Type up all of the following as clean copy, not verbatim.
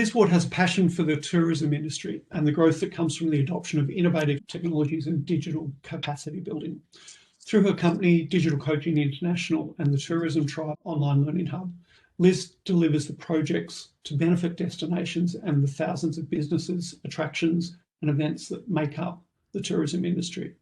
Liz Ward has a passion for the tourism industry and the growth that comes from the adoption of innovative technologies and digital capacity building. Through her company, Digital Coaching International and the Tourism Tribe Online Learning Hub, Liz delivers the projects to benefit destinations and the thousands of businesses, attractions and events that make up the tourism industry.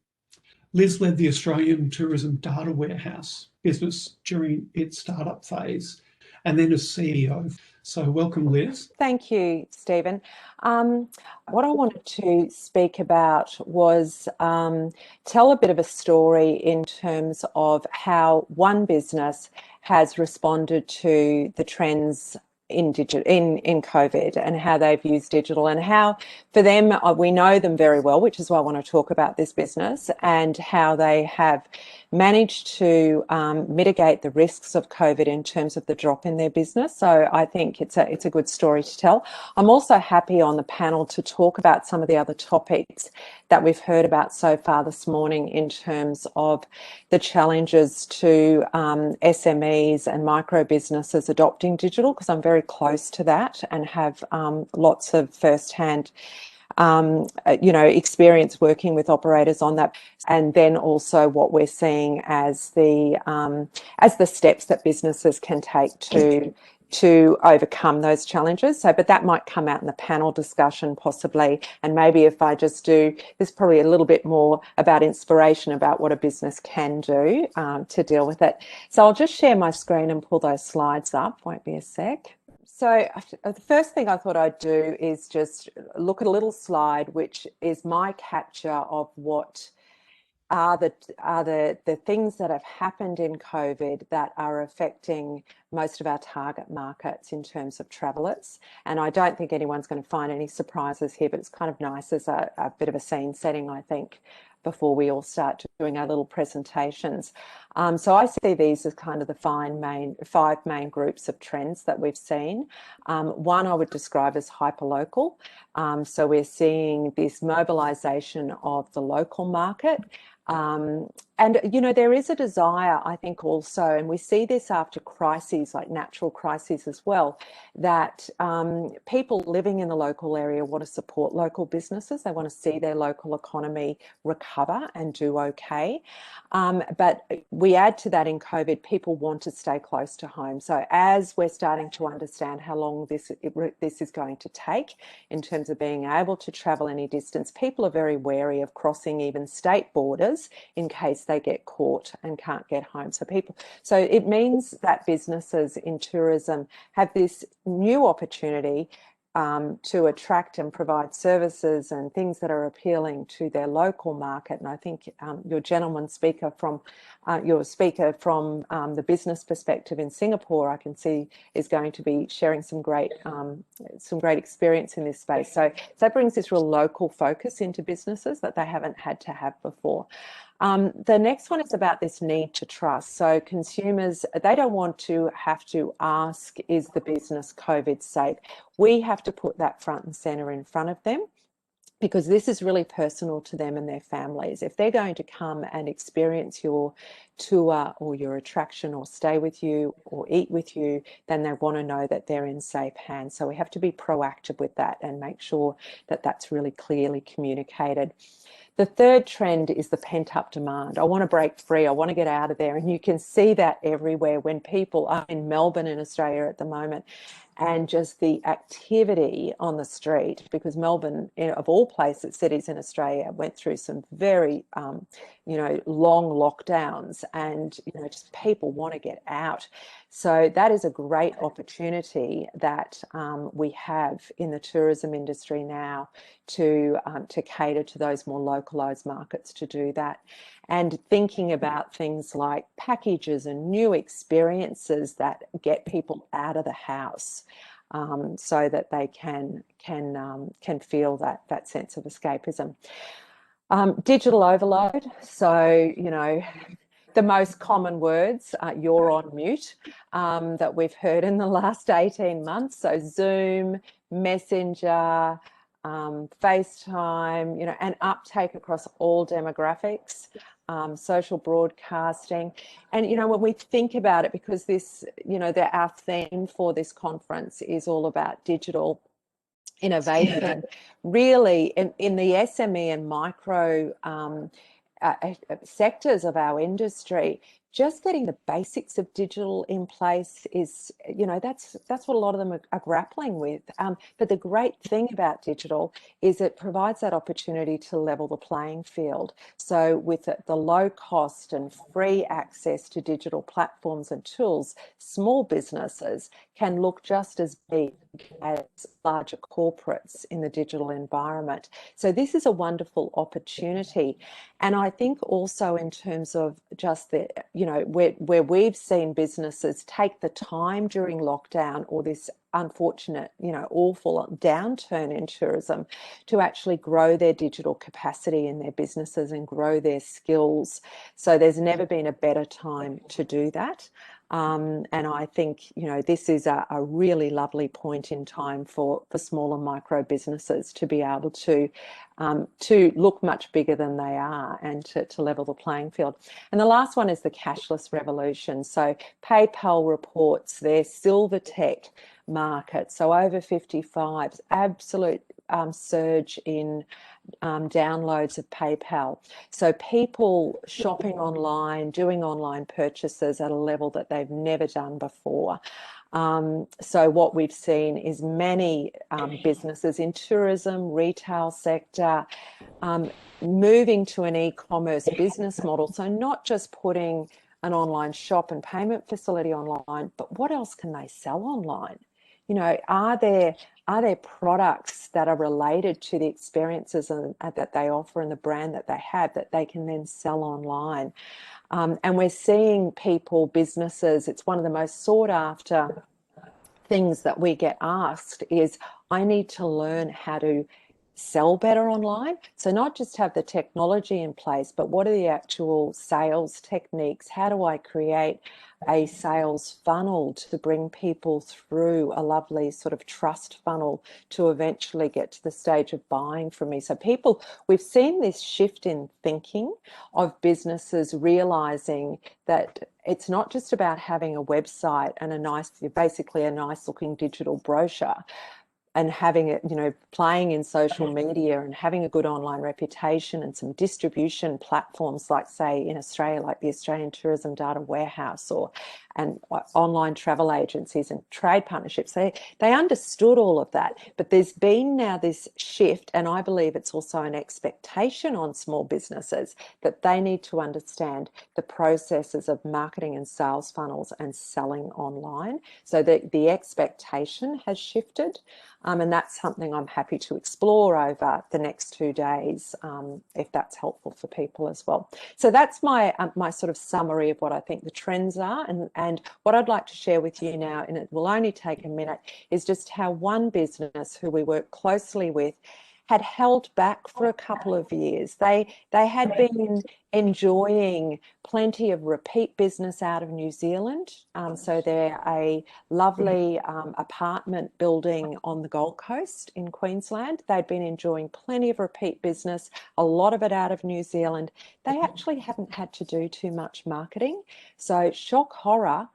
Liz led the Australian Tourism Data Warehouse business during its startup phase and then as CEO. So welcome, Liz. Thank you, Stephen. What I wanted to speak about was tell a bit of a story in terms of how one business has responded to the trends in COVID and how they've used digital, and how for them, we know them very well, which is why I want to talk about this business and how they have managed to mitigate the risks of COVID in terms of the drop in their business. So I think it's a good story to tell. I'm also happy on the panel to talk about some of the other topics that we've heard about so far this morning in terms of the challenges to SMEs and micro businesses adopting digital, because I'm very close to that and have lots of firsthand experience working with operators on that, and then also what we're seeing as the steps that businesses can take to overcome those challenges. So, but that might come out in the panel discussion possibly, and maybe if I just do this, probably a little bit more about inspiration about what a business can do to deal with it. So I'll just share my screen and pull those slides up. Won't be a sec. So the first thing I thought I'd do is just look at a little slide, which is my capture of what are the things that have happened in COVID that are affecting most of our target markets in terms of travellers. And I don't think anyone's going to find any surprises here, but it's kind of nice as a bit of a scene setting, I think, before we all start doing our little presentations. So I see these as kind of the five main groups of trends that we've seen. One I would describe as hyperlocal. So we're seeing this mobilisation of the local market. And, there is a desire, I think also, and we see this after crises, like natural crises as well, that people living in the local area want to support local businesses. They want to see their local economy recover and do okay. But we add to that in COVID, people want to stay close to home. So as we're starting to understand how long this is going to take in terms of being able to travel any distance, people are very wary of crossing even state borders in case they get caught and can't get home. So it means that businesses in tourism have this new opportunity to attract and provide services and things that are appealing to their local market. And I think your speaker from the business perspective in Singapore, I can see is going to be sharing some great experience in this space. So that brings this real local focus into businesses that they haven't had to have before. The next one is about this need to trust. So consumers, they don't want to have to ask, is the business COVID safe? We have to put that front and center in front of them, because this is really personal to them and their families. If they're going to come and experience your tour or your attraction or stay with you or eat with you, then they want to know that they're in safe hands. So we have to be proactive with that and make sure that that's really clearly communicated. The third trend is the pent-up demand. I want to break free. I want to get out of there. And you can see that everywhere when people are in Melbourne in Australia at the moment, and just the activity on the street, because Melbourne, of all places, cities in Australia, went through some very, long lockdowns, and, just people want to get out. So that is a great opportunity that we have in the tourism industry now to cater to those more localised markets to do that. And thinking about things like packages and new experiences that get people out of the house, so that they can feel that sense of escapism. Digital overload. So, the most common words, you're on mute, that we've heard in the last 18 months. So Zoom, Messenger, FaceTime, and uptake across all demographics, social broadcasting. And, when we think about it, because this, our theme for this conference is all about digital innovation really in the SME and micro sectors of our industry. Just getting the basics of digital in place is, that's what a lot of them are grappling with. But the great thing about digital is it provides that opportunity to level the playing field. So with the low cost and free access to digital platforms and tools, small businesses can look just as big as larger corporates in the digital environment. So this is a wonderful opportunity. And I think also in terms of just the, where we've seen businesses take the time during lockdown or this unfortunate, awful downturn in tourism to actually grow their digital capacity in their businesses and grow their skills. So there's never been a better time to do that. And I think, this is a really lovely point in time for small and micro businesses to be able to look much bigger than they are and to level the playing field. And the last one is the cashless revolution. So PayPal reports their silver tech market, so over 55s, absolute surge in downloads of PayPal. So people shopping online, doing online purchases at a level that they've never done before. So what we've seen is many businesses in tourism, retail sector, moving to an e-commerce business model. So not just putting an online shop and payment facility online, but what else can they sell online? Are there products that are related to the experiences that they offer and the brand that they have that they can then sell online? And we're seeing businesses, it's one of the most sought after things that we get asked is, I need to learn how to sell better online. So not just have the technology in place, but what are the actual sales techniques? How do I create a sales funnel to bring people through a lovely sort of trust funnel to eventually get to the stage of buying from me? So we've seen this shift in thinking of businesses realizing that it's not just about having a website and basically a nice looking digital brochure, and having it, playing in social media and having a good online reputation and some distribution platforms like, say, in Australia, like the Australian Tourism Data Warehouse and online travel agencies and trade partnerships. They understood all of that, but there's been now this shift, and I believe it's also an expectation on small businesses that they need to understand the processes of marketing and sales funnels and selling online. So the expectation has shifted. And that's something I'm happy to explore over the next 2 days, if that's helpful for people as well. So that's my sort of summary of what I think the trends are. And what I'd like to share with you now, and it will only take a minute, is just how one business who we work closely with had held back for a couple of years. They had been enjoying plenty of repeat business out of New Zealand. So they're a lovely apartment building on the Gold Coast in Queensland. They'd been enjoying plenty of repeat business, a lot of it out of New Zealand. They actually hadn't had to do too much marketing. So shock horror,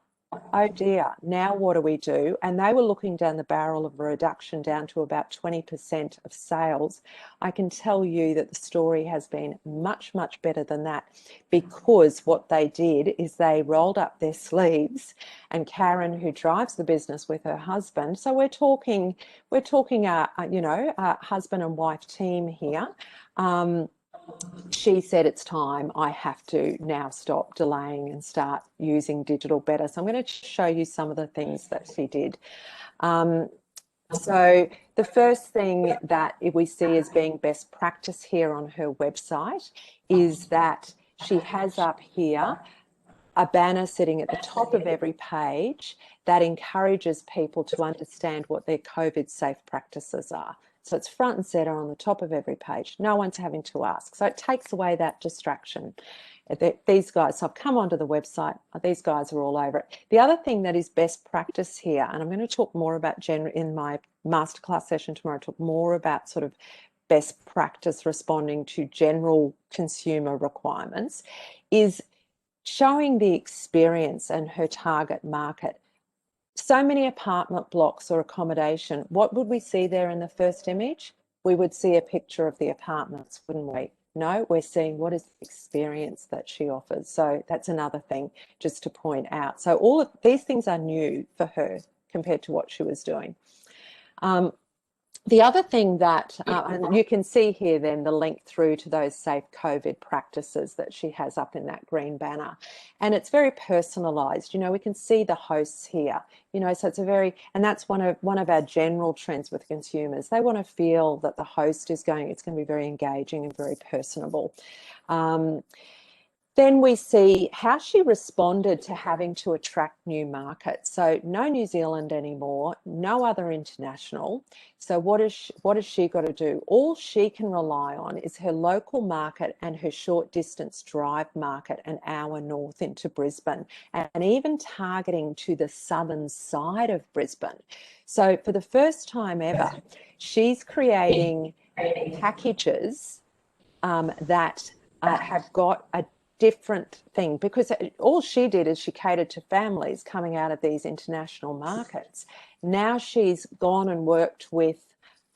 oh dear, now what do we do? And they were looking down the barrel of a reduction down to about 20% of sales. I can tell you that the story has been much, much better than that, because what they did is they rolled up their sleeves, and Karen, who drives the business with her husband, so we're talking a husband and wife team here. She said, it's time, I have to now stop delaying and start using digital better. So I'm going to show you some of the things that she did. So the first thing that we see as being best practice here on her website is that she has up here a banner sitting at the top of every page that encourages people to understand what their COVID safe practices are. So it's front and center on the top of every page. No one's having to ask. So it takes away that distraction. These guys, so I've come onto the website, these guys are all over it. The other thing that is best practice here, and I'm going to talk more about in my masterclass session tomorrow, talk more about sort of best practice responding to general consumer requirements, is showing the experience and her target market so many apartment blocks or accommodation. What would we see there in the first image? We would see a picture of the apartments, wouldn't we? No, we're seeing what is the experience that she offers. So that's another thing just to point out. So all of these things are new for her compared to what she was doing. The other thing that, and you can see here then the link through to those safe COVID practices that she has up in that green banner. And it's very personalised. You know, we can see the hosts here, you know, so it's a very, and that's one of our general trends with consumers. They want to feel that the host is going, it's going to be very engaging and very personable. Then we see how she responded to having to attract new markets. So no New Zealand anymore, no other international. So what has she got to do? All she can rely on is her local market and her short distance drive market an hour north into Brisbane, and even targeting to the southern side of Brisbane. So for the first time ever, she's creating packages that have got a different thing, because all she did is she catered to families coming out of these international markets. Now she's gone and worked with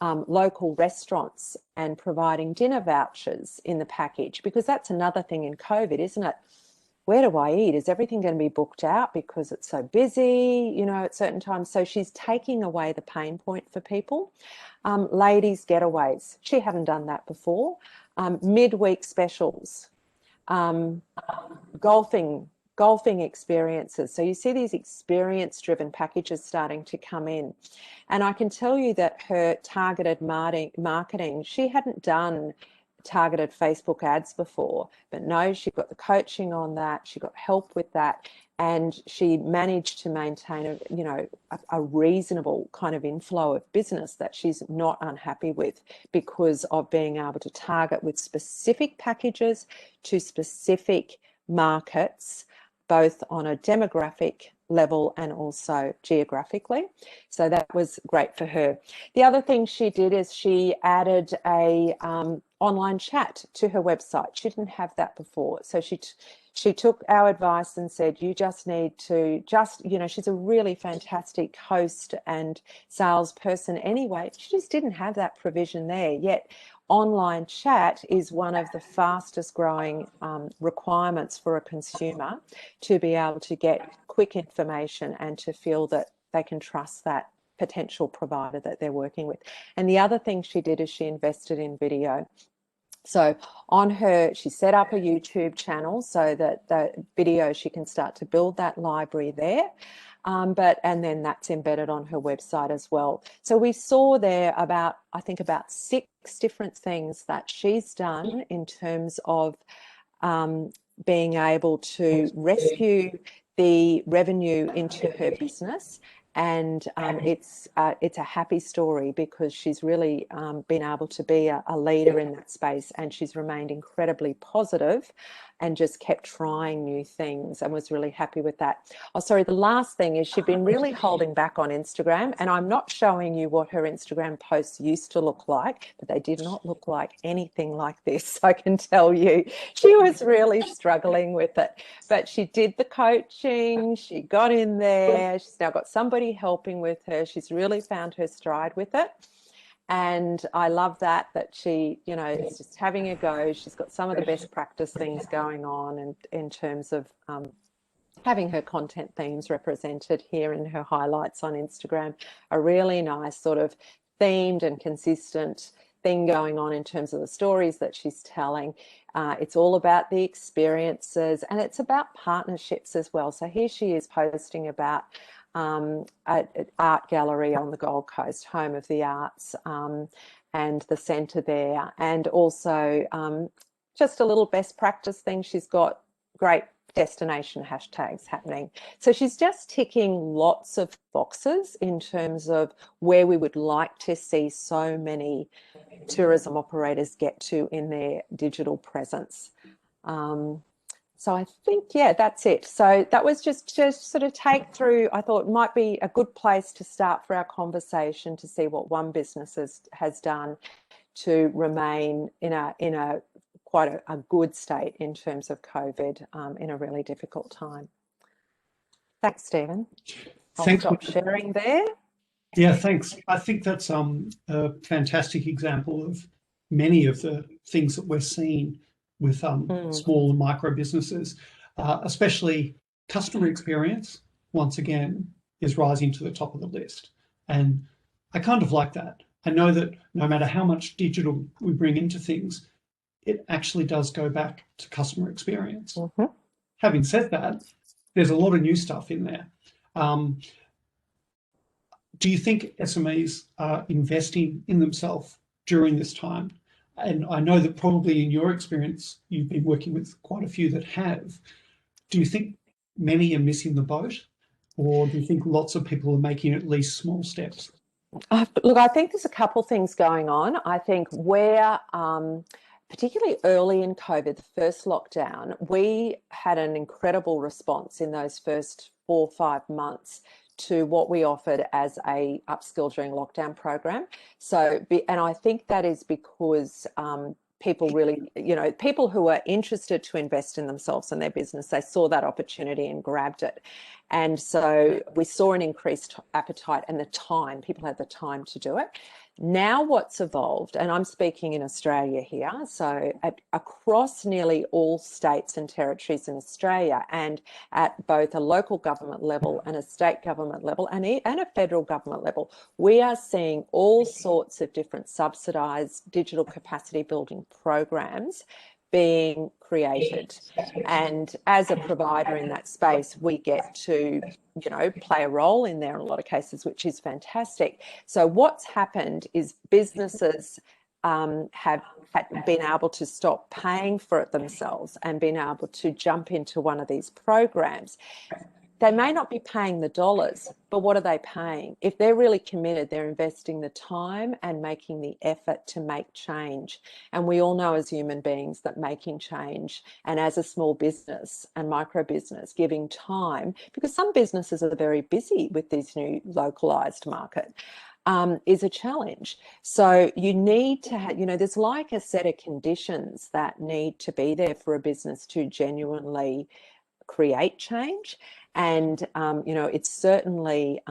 local restaurants and providing dinner vouchers in the package, because that's another thing in COVID, isn't it? Where do I eat? Is everything going to be booked out because it's so busy, you know, at certain times? So she's taking away the pain point for people. Ladies' getaways. She hadn't done that before. Midweek specials. Golfing experiences. So you see these experience-driven packages starting to come in. And I can tell you that her targeted marketing, she hadn't done targeted Facebook ads before, but no, she got the coaching on that, she got help with that, and she managed to maintain a reasonable kind of inflow of business that she's not unhappy with, because of being able to target with specific packages to specific markets, both on a demographic level and also geographically. So that was great for her. The other thing she did is she added a online chat to her website. She didn't have that before. So she took our advice and said, you just need to she's a really fantastic host and salesperson anyway. She just didn't have that provision there yet. Online chat is one of the fastest growing requirements for a consumer, to be able to get quick information and to feel that they can trust that potential provider that they're working with. And the other thing she did is she invested in video. So she set up a YouTube channel so that the video, she can start to build that library there. And then that's embedded on her website as well. So we saw there about 6 different things that she's done in terms of being able to rescue the revenue into her business. And it's a happy story, because she's really been able to be a leader in that space, and she's remained incredibly positive and just kept trying new things and was really happy with that. Oh, sorry, the last thing is she'd been really holding back on Instagram, and I'm not showing you what her Instagram posts used to look like, but they did not look like anything like this, I can tell you. She was really struggling with it, but she did the coaching, she got in there, she's now got somebody helping with her, she's really found her stride with it. And I love that she, is just having a go. She's got some of the best practice things going on, and in terms of having her content themes represented here in her highlights on Instagram, a really nice sort of themed and consistent thing going on in terms of the stories that she's telling. It's all about the experiences, and it's about partnerships as well. So here she is posting about an art gallery on the Gold Coast, home of the arts, and the centre there, and also just a little best practice thing. She's got great destination hashtags happening. So she's just ticking lots of boxes in terms of where we would like to see so many tourism operators get to in their digital presence. So I think, yeah, that's it. So that was just sort of take through. I thought it might be a good place to start for our conversation, to see what one business has done to remain in a quite a good state in terms of COVID in a really difficult time. Thanks, Stephen. I'll Thanks. stop sharing there. Yeah, thanks. I think that's a fantastic example of many of the things that we're seeing with small and micro businesses, especially customer experience, once again, is rising to the top of the list. And I kind of like that. I know that no matter how much digital we bring into things, it actually does go back to customer experience. Having said that, there's a lot of new stuff in there. Do you think SMEs are investing in themselves during this time? And I know that probably in your experience, you've been working with quite a few that have. Do you think many are missing the boat? Or do you think lots of people are making at least small steps? Look, I think there's a couple things going on. I think where, particularly early in COVID, the first lockdown, we had an incredible response in those first 4 or 5 months to what we offered as a upskill during lockdown program. So, and I think that is because people really, people who are interested to invest in themselves and their business, they saw that opportunity and grabbed it. And so we saw an increased appetite and the time, people had the time to do it. Now what's evolved, and I'm speaking in Australia here, so across nearly all states and territories in Australia, and at both a local government level and a state government level and a federal government level, we are seeing all sorts of different subsidised digital capacity building programs being created. And as a provider in that space, we get to, play a role in there in a lot of cases, which is fantastic. So what's happened is businesses have been able to stop paying for it themselves and been able to jump into one of these programs. They may not be paying the dollars, but what are they paying? If they're really committed, they're investing the time and making the effort to make change. And we all know as human beings that making change, and as a small business and micro business, giving time, because some businesses are very busy with this new localized market, is a challenge. So you need to have, there's like a set of conditions that need to be there for a business to genuinely create change. And it's certainly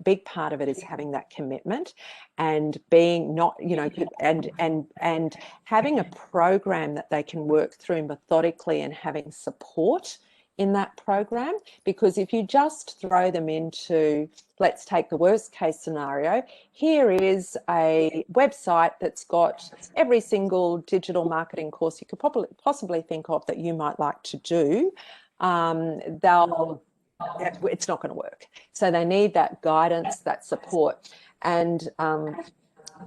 big part of it is having that commitment and being not, and having a program that they can work through methodically and having support in that program. Because if you just throw them into, let's take the worst case scenario, here is a website that's got every single digital marketing course you could possibly think of that you might like to do, it's not going to work. So they need that guidance, that support. And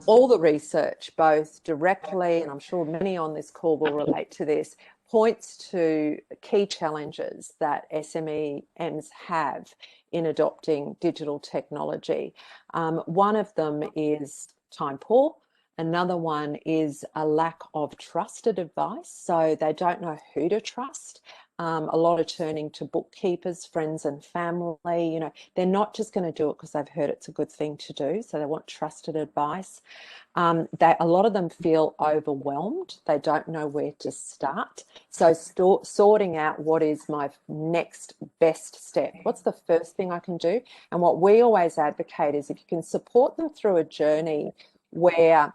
all the research, both directly, and I'm sure many on this call will relate to this, points to key challenges that SMEs have in adopting digital technology. One of them is time poor. Another one is a lack of trusted advice. So they don't know who to trust. A lot of turning to bookkeepers, friends and family. They're not just going to do it because they've heard it's a good thing to do. So they want trusted advice. A lot of them feel overwhelmed. They don't know where to start. So sorting out what is my next best step. What's the first thing I can do? And what we always advocate is if you can support them through a journey where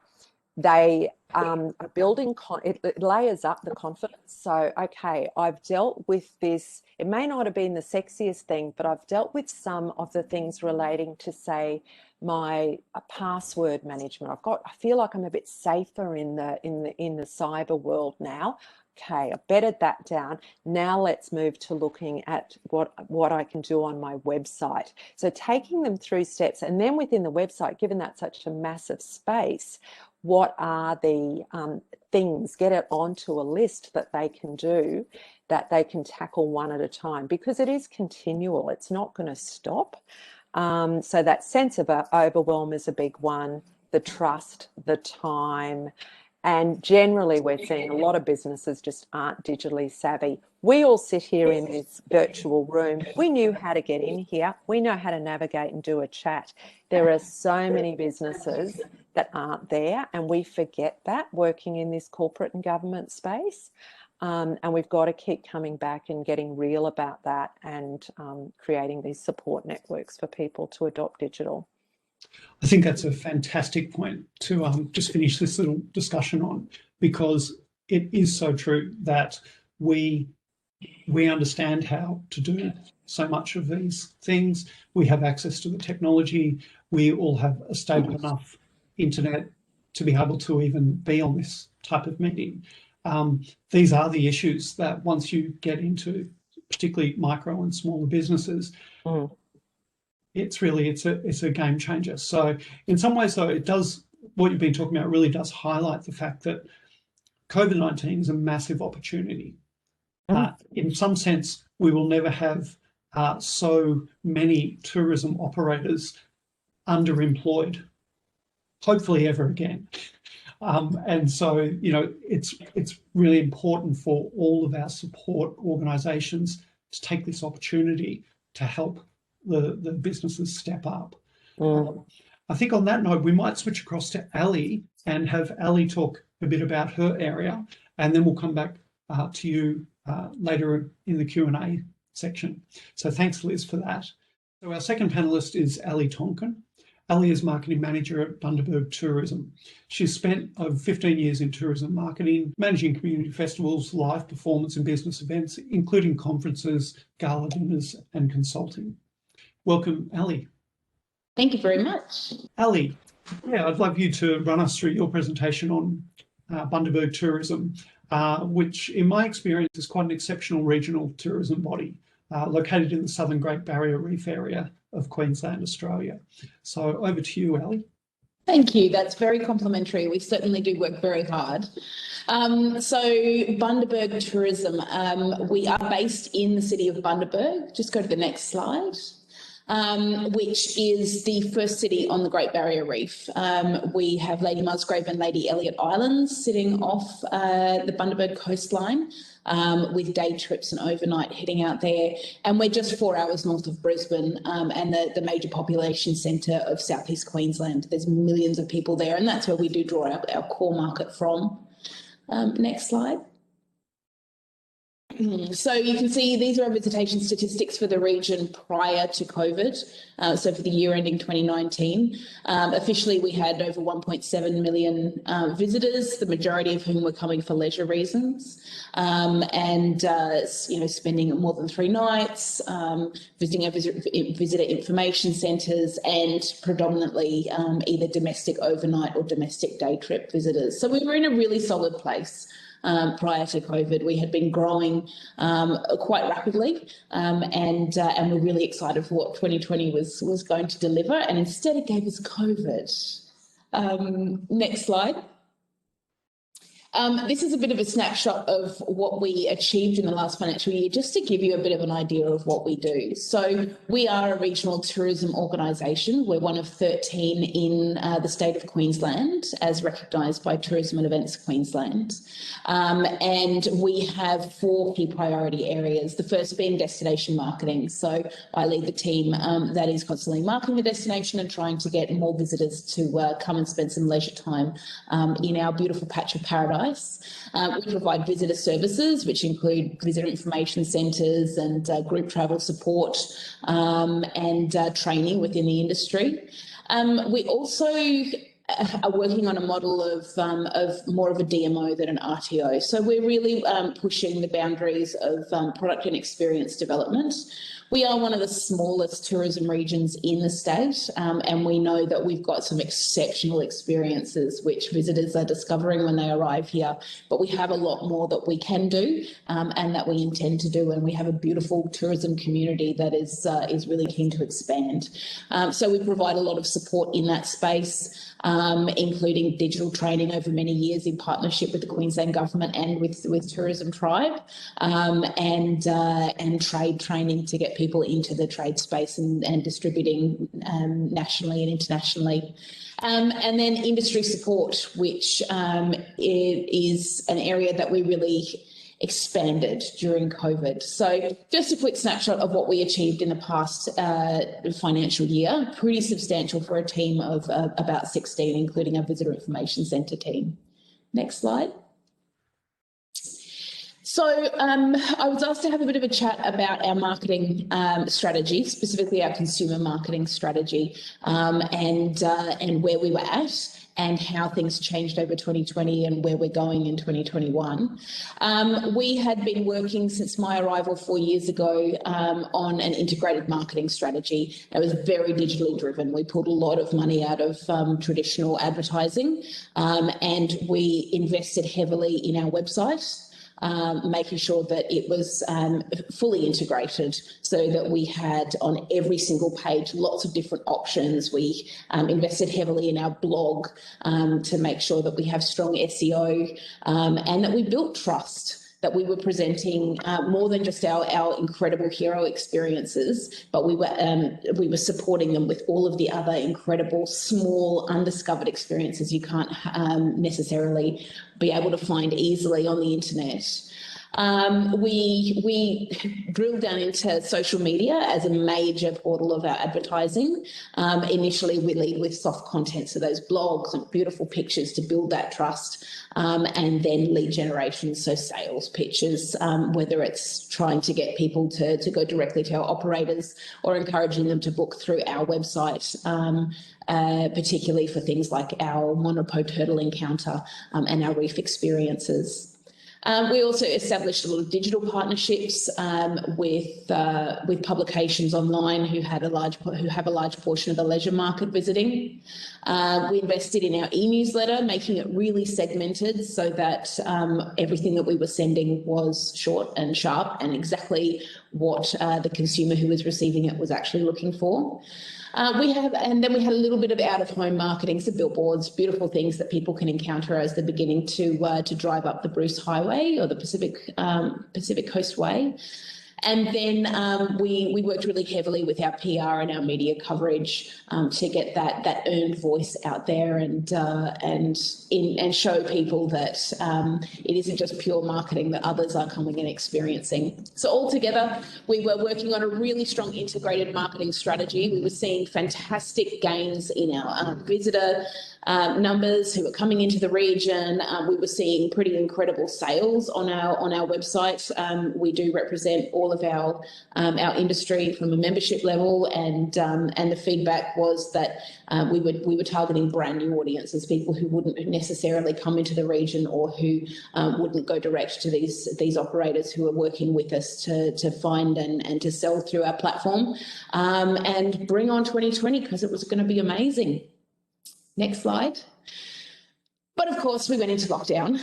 they are building, it layers up the confidence. So, okay, I've dealt with this. It may not have been the sexiest thing, but I've dealt with some of the things relating to, say, my password management. I feel like I'm a bit safer in the cyber world now. Okay, I bettered that down. Now let's move to looking at what I can do on my website. So taking them through steps, and then within the website, given that such a massive space, what are the things, get it onto a list that they can do, that they can tackle one at a time, because it is continual. It's not going to stop. So that sense of overwhelm is a big one, the trust, the time. And generally, we're seeing a lot of businesses just aren't digitally savvy. We all sit here in this virtual room. We knew how to get in here. We know how to navigate and do a chat. There are so many businesses that aren't there, and we forget that working in this corporate and government space. And we've got to keep coming back and getting real about that, and creating these support networks for people to adopt digital. I think that's a fantastic point to just finish this little discussion on, because it is so true that we understand how to do so much of these things. We have access to the technology. We all have a stable enough internet to be able to even be on this type of meeting. These are the issues that once you get into particularly micro and smaller businesses, it's a game changer. So in some ways, though, it does, what you've been talking about really does highlight the fact that COVID-19 is a massive opportunity. In some sense, we will never have so many tourism operators underemployed, hopefully ever again. And so, you know, it's really important for all of our support organisations to take this opportunity to help the businesses step up. I think on that note, we might switch across to Ellie and have Ellie talk a bit about her area, and then we'll come back to you later in the Q&A section. So thanks, Liz, for that. So our second panellist is Ellie Tonkin. Ellie is Marketing Manager at Bundaberg Tourism. She's spent over 15 years in tourism marketing, managing community festivals, live performance and business events, including conferences, gala dinners and consulting. Welcome, Ellie. Thank you very much. Ellie, I'd love you to run us through your presentation on Bundaberg Tourism, which in my experience is quite an exceptional regional tourism body located in the southern Great Barrier Reef area of Queensland, Australia. So over to you, Ellie. Thank you. That's very complimentary. We certainly do work very hard. So Bundaberg Tourism, we are based in the city of Bundaberg. Just go to the next slide. Which is the first city on the Great Barrier Reef. We have Lady Musgrave and Lady Elliot Islands sitting off the Bundaberg coastline, with day trips and overnight heading out there. And we're just 4 hours north of Brisbane and the major population centre of southeast Queensland. There's millions of people there, and that's where we do draw our core market from. Next slide. So you can see these are our visitation statistics for the region prior to COVID. So for the year ending 2019, officially we had over 1.7 million visitors, the majority of whom were coming for leisure reasons, and you know, spending more than 3 nights, visiting our visitor information centres, and predominantly either domestic overnight or domestic day trip visitors. So we were in a really solid place. Prior to COVID, we had been growing quite rapidly, and we're really excited for what 2020 was going to deliver, and instead it gave us COVID. Next slide. This is a bit of a snapshot of what we achieved in the last financial year, just to give you a bit of an idea of what we do. So we are a regional tourism organisation. We're one of 13 in the state of Queensland, as recognised by Tourism and Events Queensland. And we have 4 key priority areas, the first being destination marketing. So I lead the team that is constantly marketing the destination and trying to get more visitors to come and spend some leisure time in our beautiful patch of paradise. We provide visitor services, which include visitor information centres and group travel support and training within the industry. We also are working on a model of more of a DMO than an RTO. So we're really pushing the boundaries of product and experience development. We are one of the smallest tourism regions in the state, and we know that we've got some exceptional experiences which visitors are discovering when they arrive here, but we have a lot more that we can do and that we intend to do, and we have a beautiful tourism community that is really keen to expand. So we provide a lot of support in that space, including digital training over many years in partnership with the Queensland Government and with Tourism Tribe, and trade training to get people into the trade space and distributing nationally and internationally. And then industry support, which is an area that we really expanded during COVID. So just a quick snapshot of what we achieved in the past financial year, pretty substantial for a team of about 16, including our visitor information centre team. Next slide. So I was asked to have a bit of a chat about our marketing strategy, specifically our consumer marketing strategy, and where we were at and how things changed over 2020 and where we're going in 2021. We had been working since my arrival 4 years ago on an integrated marketing strategy that was very digitally driven. We pulled a lot of money out of traditional advertising, and we invested heavily in our website, making sure that it was fully integrated so that we had on every single page lots of different options. We invested heavily in our blog to make sure that we have strong SEO, and that we built trust, that we were presenting more than just our incredible hero experiences, but we were supporting them with all of the other incredible small undiscovered experiences you can't necessarily be able to find easily on the internet. We drilled down into social media as a major portal of our advertising. Initially, we lead with soft content, so those blogs and beautiful pictures to build that trust, and then lead generation, so sales pitches, whether it's trying to get people to go directly to our operators or encouraging them to book through our website. Particularly for things like our monopo turtle encounter and our reef experiences. We also established a lot of digital partnerships with publications online who have a large portion of the leisure market visiting. We invested in our e-newsletter, making it really segmented so that everything that we were sending was short and sharp and exactly what the consumer who was receiving it was actually looking for. And then we had a little bit of out-of-home marketing, so billboards, beautiful things that people can encounter as they're beginning to drive up the Bruce Highway or the Pacific Coast Way. And then we worked really heavily with our PR and our media coverage to get that earned voice out there and show people that it isn't just pure marketing that others are coming and experiencing. So altogether, we were working on a really strong integrated marketing strategy. We were seeing fantastic gains in our visitor numbers who were coming into the region. We were seeing pretty incredible sales on our website. We do represent all of our industry from a membership level, and the feedback was that we were targeting brand new audiences, people who wouldn't necessarily come into the region or who wouldn't go direct to these operators who are working with us to find and to sell through our platform, and bring on 2020 because it was going to be amazing. Next slide. But of course, we went into lockdown.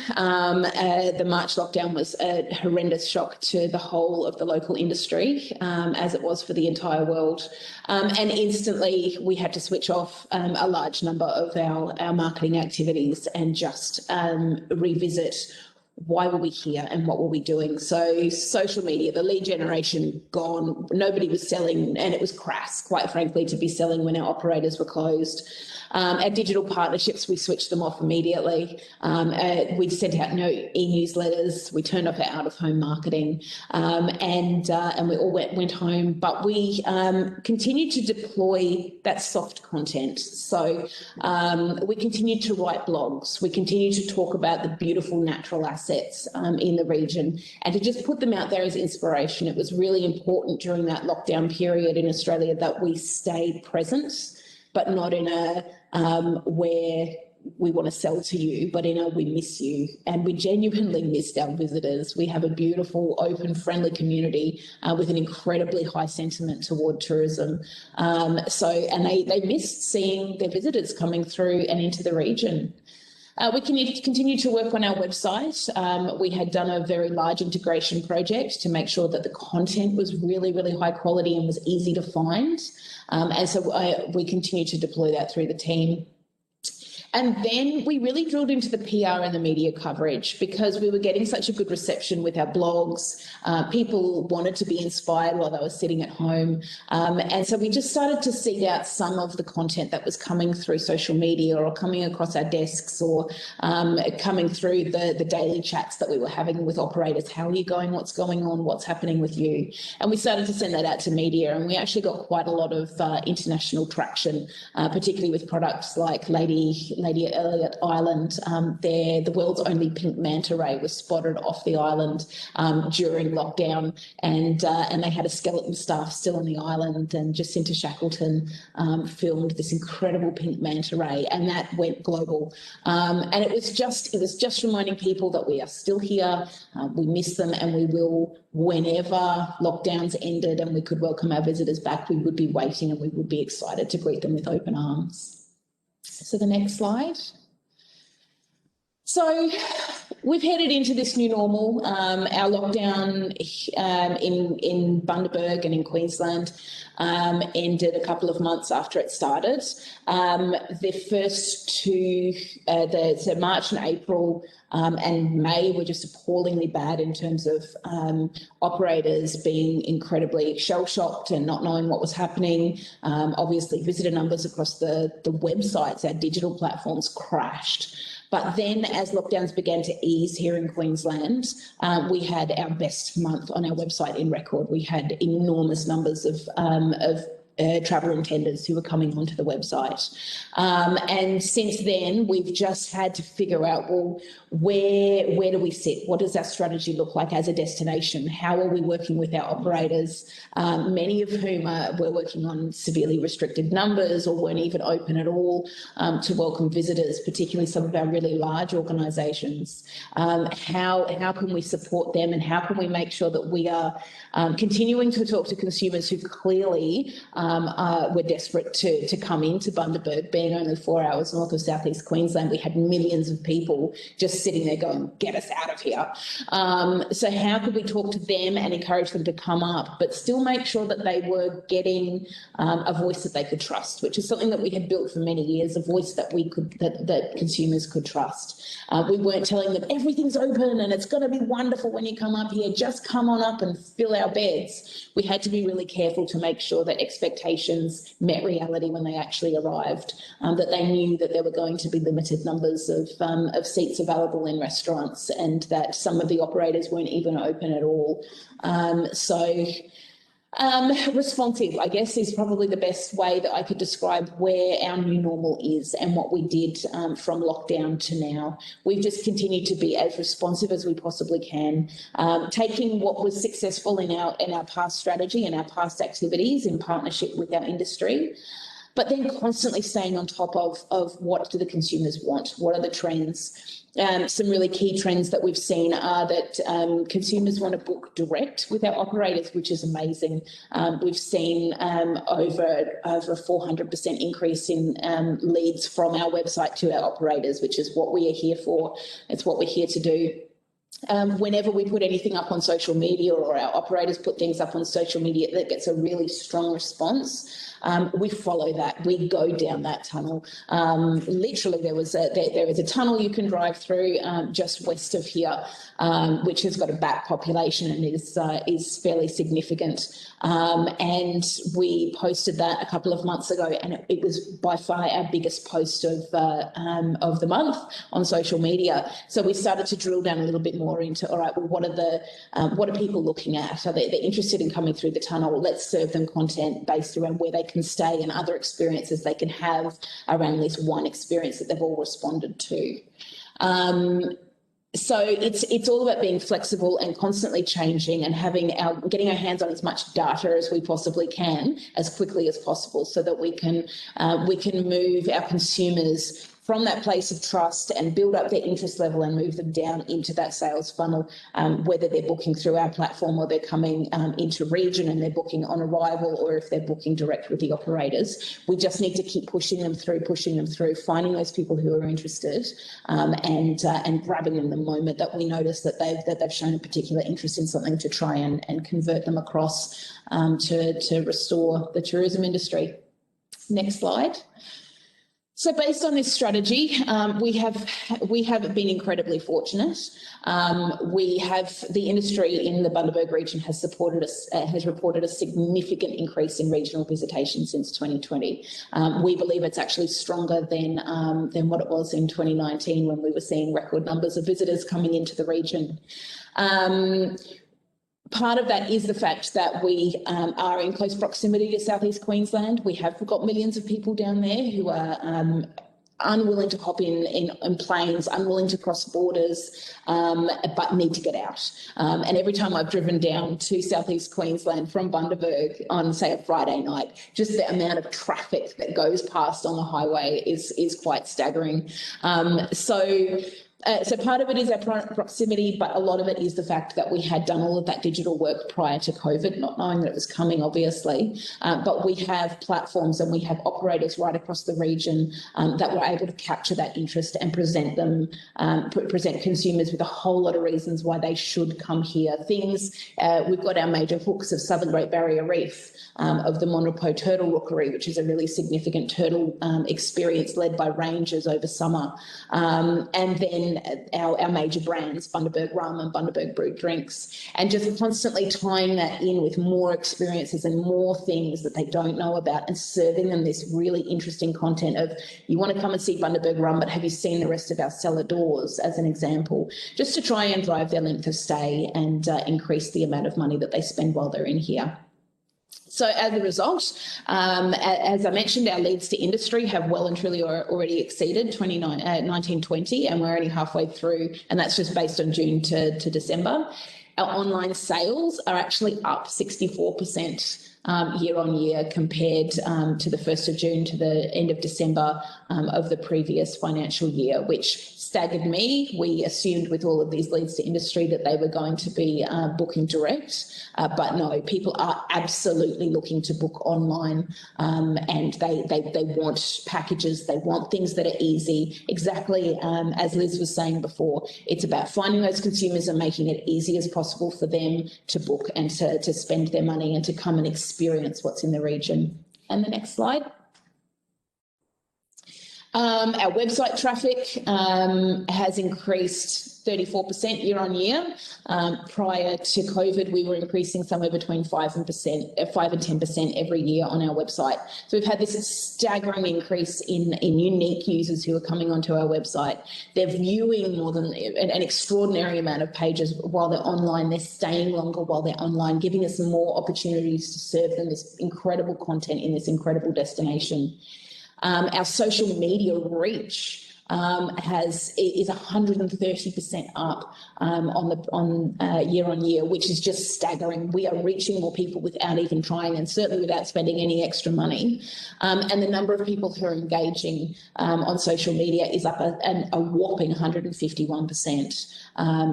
The March lockdown was a horrendous shock to the whole of the local industry, as it was for the entire world. And instantly, we had to switch off a large number of our marketing activities and just revisit why were we here and what were we doing? So social media, the lead generation gone, nobody was selling, and it was crass, quite frankly, to be selling when our operators were closed. Our digital partnerships, we switched them off immediately. We sent out no e-newsletters. We turned off our out-of-home marketing, and we all went home. But we continued to deploy that soft content. So we continued to write blogs. We continued to talk about the beautiful natural assets in the region and to just put them out there as inspiration. It was really important during that lockdown period in Australia that we stayed present, but not in a where we want to sell to you, but in a we miss you. And we genuinely missed our visitors. We have a beautiful, open, friendly community with an incredibly high sentiment toward tourism. And they missed seeing their visitors coming through and into the region. We continue to work on our website. We had done a very large integration project to make sure that the content was really, really high quality and was easy to find. And so we continue to deploy that through the team. And then we really drilled into the PR and the media coverage because we were getting such a good reception with our blogs. People wanted to be inspired while they were sitting at home. And so we just started to seek out some of the content that was coming through social media or coming across our desks or coming through the daily chats that we were having with operators. How are you going? What's going on? What's happening with you? And we started to send that out to media, and we actually got quite a lot of international traction, particularly with products like Lady Lady Elliot Island, the world's only pink manta ray was spotted off the island during lockdown, and they had a skeleton staff still on the island, and Jacinta Shackleton filmed this incredible pink manta ray, and that went global. And it was just reminding people that we are still here, we miss them, and we will, whenever lockdowns ended and we could welcome our visitors back, we would be waiting and we would be excited to greet them with open arms. So the next slide. So we've headed into this new normal. Our lockdown in Bundaberg and in Queensland ended a couple of months after it started. The first two, so March and April and May were just appallingly bad in terms of operators being incredibly shell-shocked and not knowing what was happening. Obviously, visitor numbers across the websites, our digital platforms, crashed. But then as lockdowns began to ease here in Queensland, we had our best month on our website in record. We had enormous numbers of travel intenders who were coming onto the website. And since then, we've just had to figure out, well, where do we sit? What does our strategy look like as a destination? How are we working with our operators, many of whom were working on severely restricted numbers or weren't even open at all to welcome visitors, particularly some of our really large organisations? How can we support them, and how can we make sure that we are continuing to talk to consumers who clearly were desperate to come into Bundaberg? Being only 4 hours north of southeast Queensland, we had millions of people just sitting there going, get us out of here. So how could we talk to them and encourage them to come up, but still make sure that they were getting a voice that they could trust, which is something that we had built for many years, a voice that we could, that consumers could trust. We weren't telling them everything's open and it's going to be wonderful when you come up here, just come on up and fill our beds. We had to be really careful to make sure that expectations met reality when they actually arrived, that they knew that there were going to be limited numbers of seats available in restaurants, and that some of the operators weren't even open at all. Responsive, I guess, is probably the best way that I could describe where our new normal is and what we did from lockdown to now. We've just continued to be as responsive as we possibly can, taking what was successful in our past strategy and our past activities in partnership with our industry, but then constantly staying on top of what do the consumers want, what are the trends. Some really key trends that we've seen are that consumers want to book direct with our operators, which is amazing. We've seen over a 400% increase in leads from our website to our operators, which is what we are here for. It's what we're here to do. Whenever we put anything up on social media, or our operators put things up on social media that gets a really strong response, we follow that. We go down that tunnel. Literally, there is a tunnel you can drive through just west of here, which has got a bat population and is fairly significant. And we posted that a couple of months ago, and it was by far our biggest post of the month on social media. So we started to drill down a little bit more into, all right, well, what are people looking at? Are they interested in coming through the tunnel? Let's serve them content based around where they can stay and other experiences they can have around this one experience that they've all responded to. So it's all about being flexible and constantly changing, and getting our hands on as much data as we possibly can as quickly as possible, so that we can move our consumers from that place of trust and build up their interest level and move them down into that sales funnel, whether they're booking through our platform or they're coming into region and they're booking on arrival, or if they're booking direct with the operators. We just need to keep pushing them through, finding those people who are interested, and grabbing them the moment that we notice that they've shown a particular interest in something, to try and convert them across to restore the tourism industry. Next slide. So based on this strategy, we have been incredibly fortunate. The industry in the Bundaberg region has reported a significant increase in regional visitation since 2020. We believe it's actually stronger than what it was in 2019, when we were seeing record numbers of visitors coming into the region. Part of that is the fact that we are in close proximity to southeast Queensland. We have got millions of people down there who are unwilling to hop in planes, unwilling to cross borders, but need to get out. And every time I've driven down to southeast Queensland from Bundaberg on, say, a Friday night, just the amount of traffic that goes past on the highway is quite staggering. So part of it is our proximity, but a lot of it is the fact that we had done all of that digital work prior to COVID, not knowing that it was coming, obviously. But we have platforms and we have operators right across the region that were able to capture that interest and present consumers with a whole lot of reasons why they should come here. We've got our major hooks of Southern Great Barrier Reef, of the Monrepo Turtle Rookery, which is a really significant turtle experience led by rangers over summer. And then our major brands, Bundaberg Rum and Bundaberg Brewed Drinks, and just constantly tying that in with more experiences and more things that they don't know about, and serving them this really interesting content of, you want to come and see Bundaberg Rum, but have you seen the rest of our cellar doors, as an example, just to try and drive their length of stay and increase the amount of money that they spend while they're in here. So as a result, as I mentioned, our leads to industry have well and truly already exceeded 1920, and we're only halfway through, and that's just based on June to December. Our online sales are actually up 64% year on year compared to the 1st of June to the end of December of the previous financial year, which staggered me. We assumed with all of these leads to industry that they were going to be booking direct, but no, people are absolutely looking to book online, and they want packages, they want things that are easy. Exactly as Liz was saying before, it's about finding those consumers and making it easy as possible for them to book and to spend their money and to come and experience what's in the region. And the next slide. Our website traffic has increased 34% year on year. Prior to COVID, we were increasing somewhere between 5 and 10% every year on our website. So we've had this staggering increase in unique users who are coming onto our website. They're viewing more than an extraordinary amount of pages while they're online. They're staying longer while they're online, giving us more opportunities to serve them this incredible content in this incredible destination. Our social media reach is 130% up on year on year, which is just staggering. We are reaching more people without even trying, and certainly without spending any extra money. And the number of people who are engaging on social media is up a whopping 151%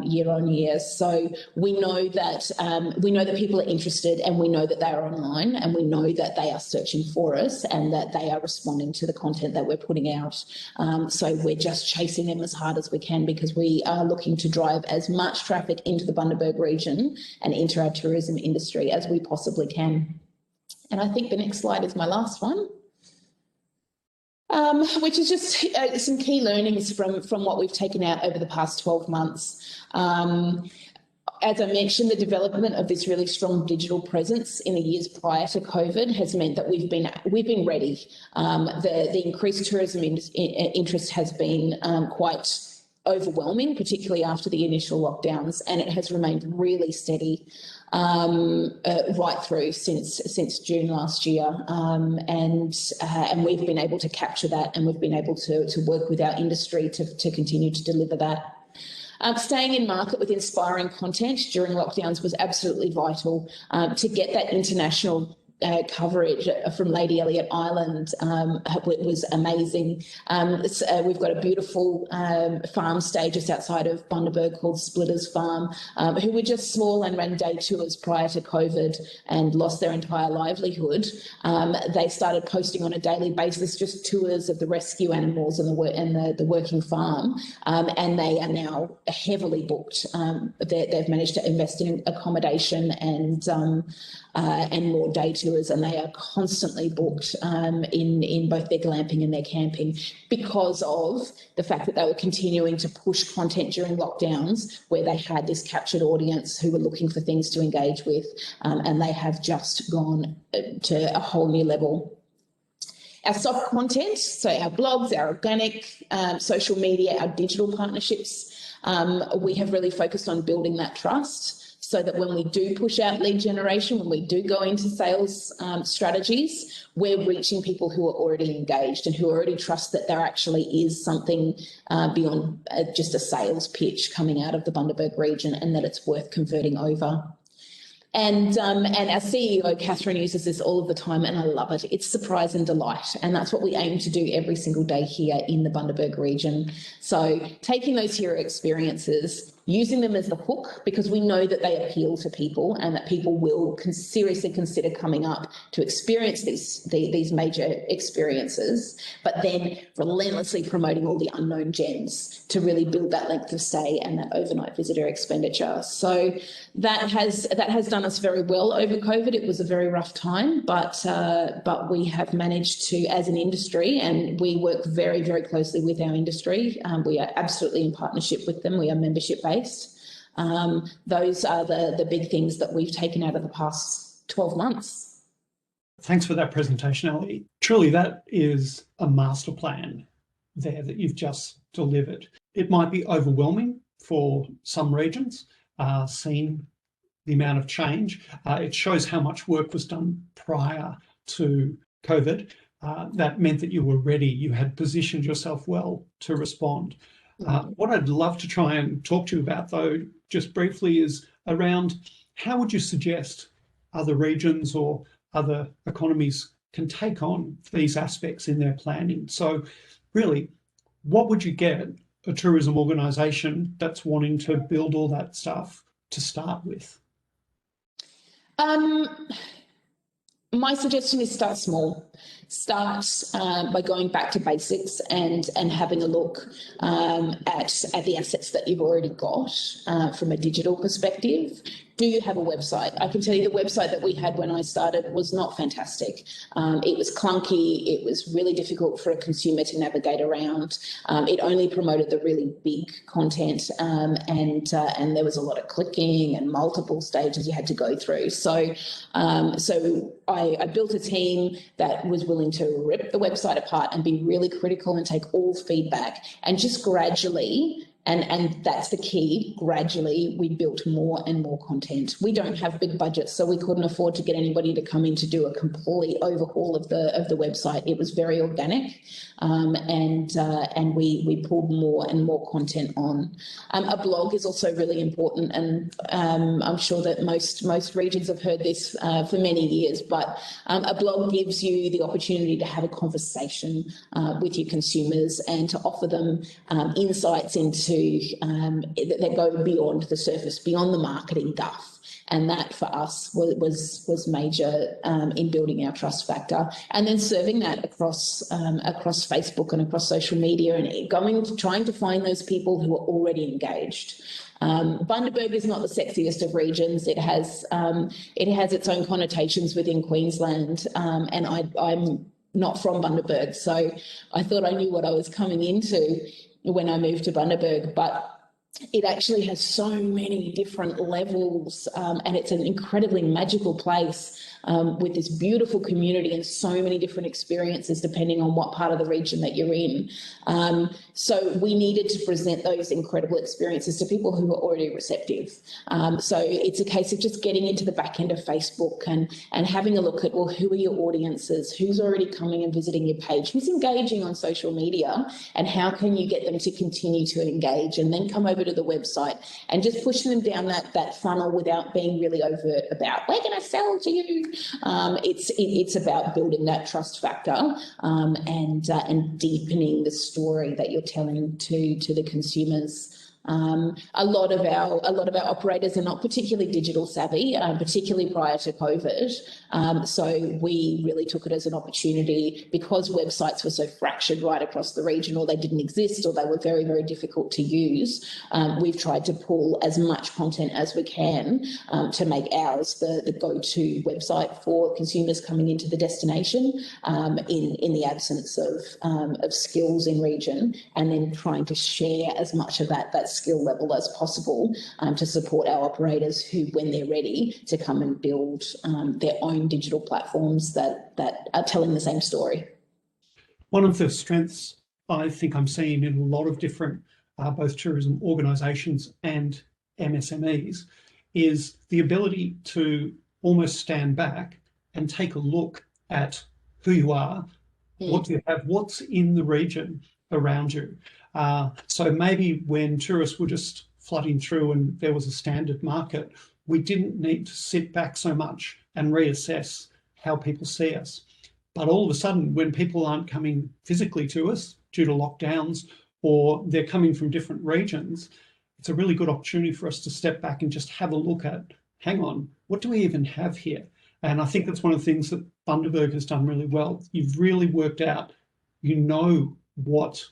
year on year. So we know that people are interested, and we know that they are online, and we know that they are searching for us, and that they are responding to the content that we're putting out. So we're just chasing them as hard as we can, because we are looking to drive as much traffic into the Bundaberg region and into our tourism industry as we possibly can. And I think the next slide is my last one, which is just some key learnings from what we've taken out over the past 12 months. As I mentioned, the development of this really strong digital presence in the years prior to COVID has meant that we've been ready. The increased tourism interest has been quite overwhelming, particularly after the initial lockdowns, and it has remained really steady right through since June last year, and we've been able to capture that, and we've been able to work with our industry to continue to deliver that. Staying in market with inspiring content during lockdowns was absolutely vital to get that international coverage from Lady Elliot Island. Was amazing. We've got a beautiful farm stay just outside of Bundaberg called Splitters Farm, who were just small and ran day tours prior to COVID and lost their entire livelihood. They started posting on a daily basis just tours of the rescue animals and the working farm, and they are now heavily booked. They've managed to invest in accommodation and more day tours, and they are constantly booked in both their glamping and their camping, because of the fact that they were continuing to push content during lockdowns where they had this captured audience who were looking for things to engage with, and they have just gone to a whole new level. Our soft content, so our blogs, our organic social media, our digital partnerships, we have really focused on building that trust. so that when we do push out lead generation, when we do go into sales strategies, we're reaching people who are already engaged and who already trust that there actually is something beyond just a sales pitch coming out of the Bundaberg region, and that it's worth converting over. And our CEO, Catherine, uses this all of the time, and I love it. It's surprise and delight. And that's what we aim to do every single day here in the Bundaberg region. So taking those hero experiences, using them as the hook, because we know that they appeal to people and that people will seriously consider coming up to experience these major experiences, but then relentlessly promoting all the unknown gems to really build that length of stay and that overnight visitor expenditure. So that has done us very well over COVID. It was a very rough time, but we have managed to, as an industry, and we work very, very closely with our industry. We are absolutely in partnership with them. We are membership based. Those are the big things that we've taken out of the past 12 months. Thanks for that presentation, Ellie. Truly, that is a master plan there that you've just delivered. It might be overwhelming for some regions, seeing the amount of change. It shows how much work was done prior to COVID. That meant that you were ready. You had positioned yourself well to respond. What I'd love to try and talk to you about, though, just briefly, is around how would you suggest other regions or other economies can take on these aspects in their planning? So really, what would you get a tourism organisation that's wanting to build all that stuff to start with? My suggestion is start small. Start by going back to basics and having a look at the assets that you've already got from a digital perspective. Do you have a website? I can tell you the website that we had when I started was not fantastic. It was clunky. It was really difficult for a consumer to navigate around. It only promoted the really big content, and there was a lot of clicking and multiple stages you had to go through. So I built a team that was willing to rip the website apart and be really critical and take all feedback, and just gradually, and that's the key, gradually we built more and more content. We don't have big budgets, so we couldn't afford to get anybody to come in to do a complete overhaul of the website. It was very organic, and we pulled more and more content on. A blog is also really important, and I'm sure that most regions have heard this for many years, but a blog gives you the opportunity to have a conversation with your consumers and to offer them insights into that go beyond the surface, beyond the marketing guff. And that for us was major in building our trust factor, and then serving that across Facebook and across social media, and trying to find those people who are already engaged. Bundaberg is not the sexiest of regions. It has its own connotations within Queensland, and I'm not from Bundaberg, so I thought I knew what I was coming into when I moved to Bundaberg, but it actually has so many different levels, and it's an incredibly magical place with this beautiful community and so many different experiences depending on what part of the region that you're in. So we needed to present those incredible experiences to people who are already receptive. So it's a case of just getting into the back end of Facebook and having a look at, well, who are your audiences? Who's already coming and visiting your page? Who's engaging on social media? And how can you get them to continue to engage and then come over to the website and just push them down that funnel without being really overt about, we're going to sell to you. It's about building that trust factor and deepening the story that you're telling to the consumers. A lot of our operators are not particularly digital savvy, particularly prior to COVID. So we really took it as an opportunity, because websites were so fractured right across the region, or they didn't exist, or they were very, very difficult to use. We've tried to pull as much content as we can to make ours the go-to website for consumers coming into the destination in the absence of skills in region, and then trying to share as much of that skill level as possible to support our operators who, when they're ready, to come and build their own digital platforms that are telling the same story. One of the strengths I think I'm seeing in a lot of different both tourism organisations and MSMEs is the ability to almost stand back and take a look at who you are, what do you have, what's in the region around you. So maybe when tourists were just flooding through and there was a standard market, we didn't need to sit back so much and reassess how people see us. But all of a sudden, when people aren't coming physically to us due to lockdowns, or they're coming from different regions, it's a really good opportunity for us to step back and just have a look at, hang on, what do we even have here? And I think that's one of the things that Bundaberg has done really well. You've really worked out, you know what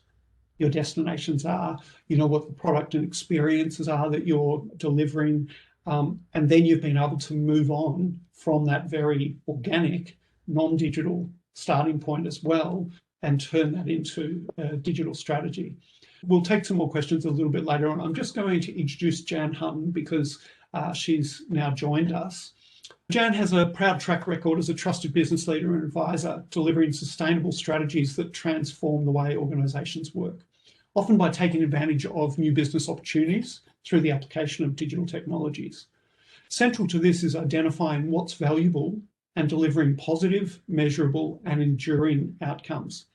your destinations are, you know what the product and experiences are that you're delivering, and then you've been able to move on from that very organic, non-digital starting point as well and turn that into a digital strategy. We'll take some more questions a little bit later on. I'm just going to introduce Jan Hutton because she's now joined us. Jan has a proud track record as a trusted business leader and advisor, delivering sustainable strategies that transform the way organisations work, often by taking advantage of new business opportunities through the application of digital technologies. Central to this is identifying what's valuable and delivering positive, measurable and enduring outcomes.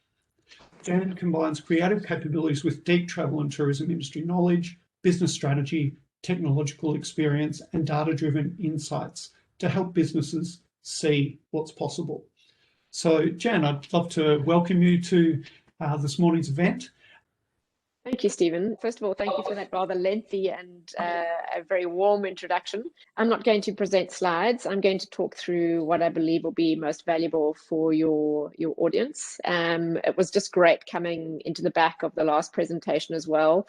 Jan combines creative capabilities with deep travel and tourism industry knowledge, business strategy, technological experience and data-driven insights to help businesses see what's possible. So Jan, I'd love to welcome you to this morning's event. Thank you, Stephen. First of all, thank you for that rather lengthy and a very warm introduction. I'm not going to present slides. I'm going to talk through what I believe will be most valuable for your audience. It was just great coming into the back of the last presentation as well.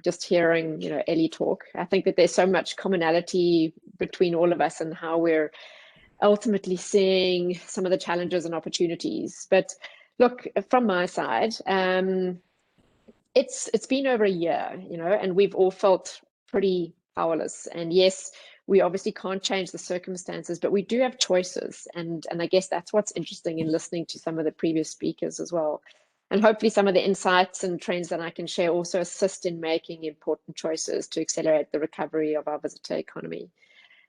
Just hearing, Ellie talk. I think that there's so much commonality between all of us and how we're ultimately seeing some of the challenges and opportunities. But look, from my side, it's been over a year, and we've all felt pretty powerless. And yes, we obviously can't change the circumstances, but we do have choices. And I guess that's what's interesting in listening to some of the previous speakers as well. And hopefully some of the insights and trends that I can share also assist in making important choices to accelerate the recovery of our visitor economy.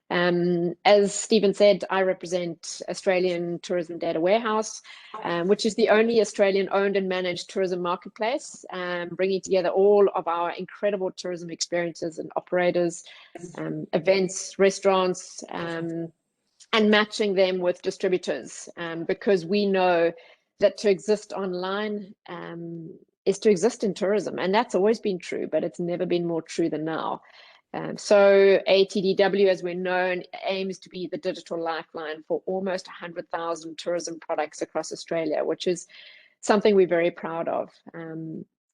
As Stephen said, I represent Australian Tourism Data Warehouse, which is the only Australian owned and managed tourism marketplace, bringing together all of our incredible tourism experiences and operators, events, restaurants, and matching them with distributors, because we know that to exist online is to exist in tourism. And that's always been true, but it's never been more true than now. So ATDW, as we're known, aims to be the digital lifeline for almost 100,000 tourism products across Australia, which is something we're very proud of.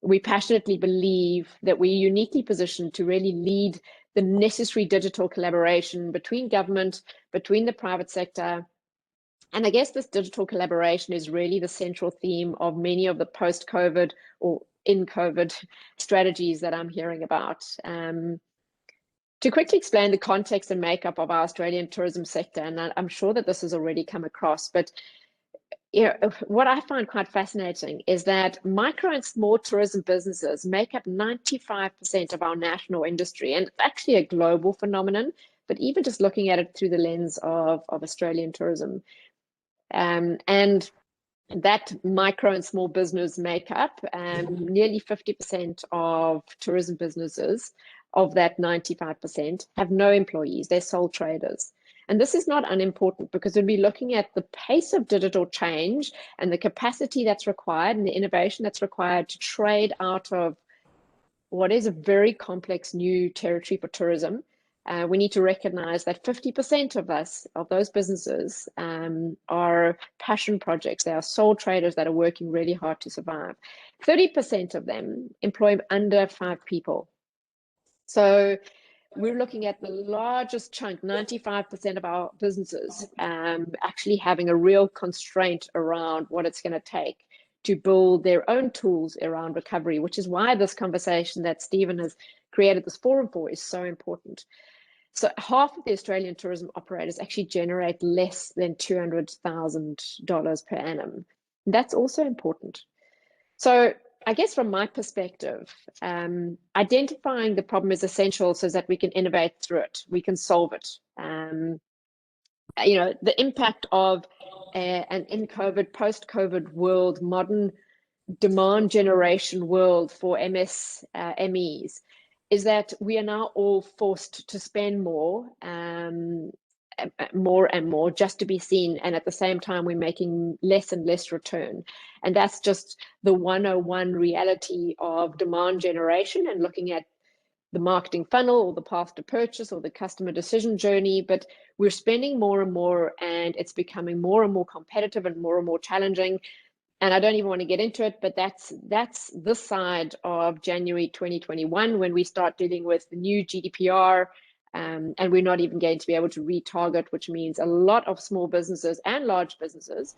We passionately believe that we're uniquely positioned to really lead the necessary digital collaboration between government, between the private sector. And I guess this digital collaboration is really the central theme of many of the post-COVID or in COVID strategies that I'm hearing about. To quickly explain the context and makeup of our Australian tourism sector, and I'm sure that this has already come across, but what I find quite fascinating is that micro and small tourism businesses make up 95% of our national industry, and it's actually a global phenomenon, but even just looking at it through the lens of Australian tourism. And that micro and small business make up nearly 50% of tourism businesses. Of that 95% have no employees, they're sole traders. And this is not unimportant because we'll be looking at the pace of digital change and the capacity that's required and the innovation that's required to trade out of what is a very complex new territory for tourism. We need to recognize that 50% of those businesses are passion projects. They are sole traders that are working really hard to survive. 30% of them employ under 5 people. So we're looking at the largest chunk, 95% of our businesses actually having a real constraint around what it's going to take to build their own tools around recovery, which is why this conversation that Stephen has created this forum for is so important. So half of the Australian tourism operators actually generate less than $200,000 per annum. That's also important. So I guess from my perspective, identifying the problem is essential so that we can innovate through it, we can solve it. The impact of an in-COVID, post-COVID world, modern demand generation world for MSMEs is that we are now all forced to spend more and more just to be seen, and at the same time we're making less and less return. And that's just the 101 reality of demand generation and looking at the marketing funnel or the path to purchase or the customer decision journey. But we're spending more and more, and it's becoming more and more competitive and more challenging. And I don't even want to get into it, but that's this side of January 2021 when we start dealing with the new GDPR, and we're not even going to be able to retarget, which means a lot of small businesses and large businesses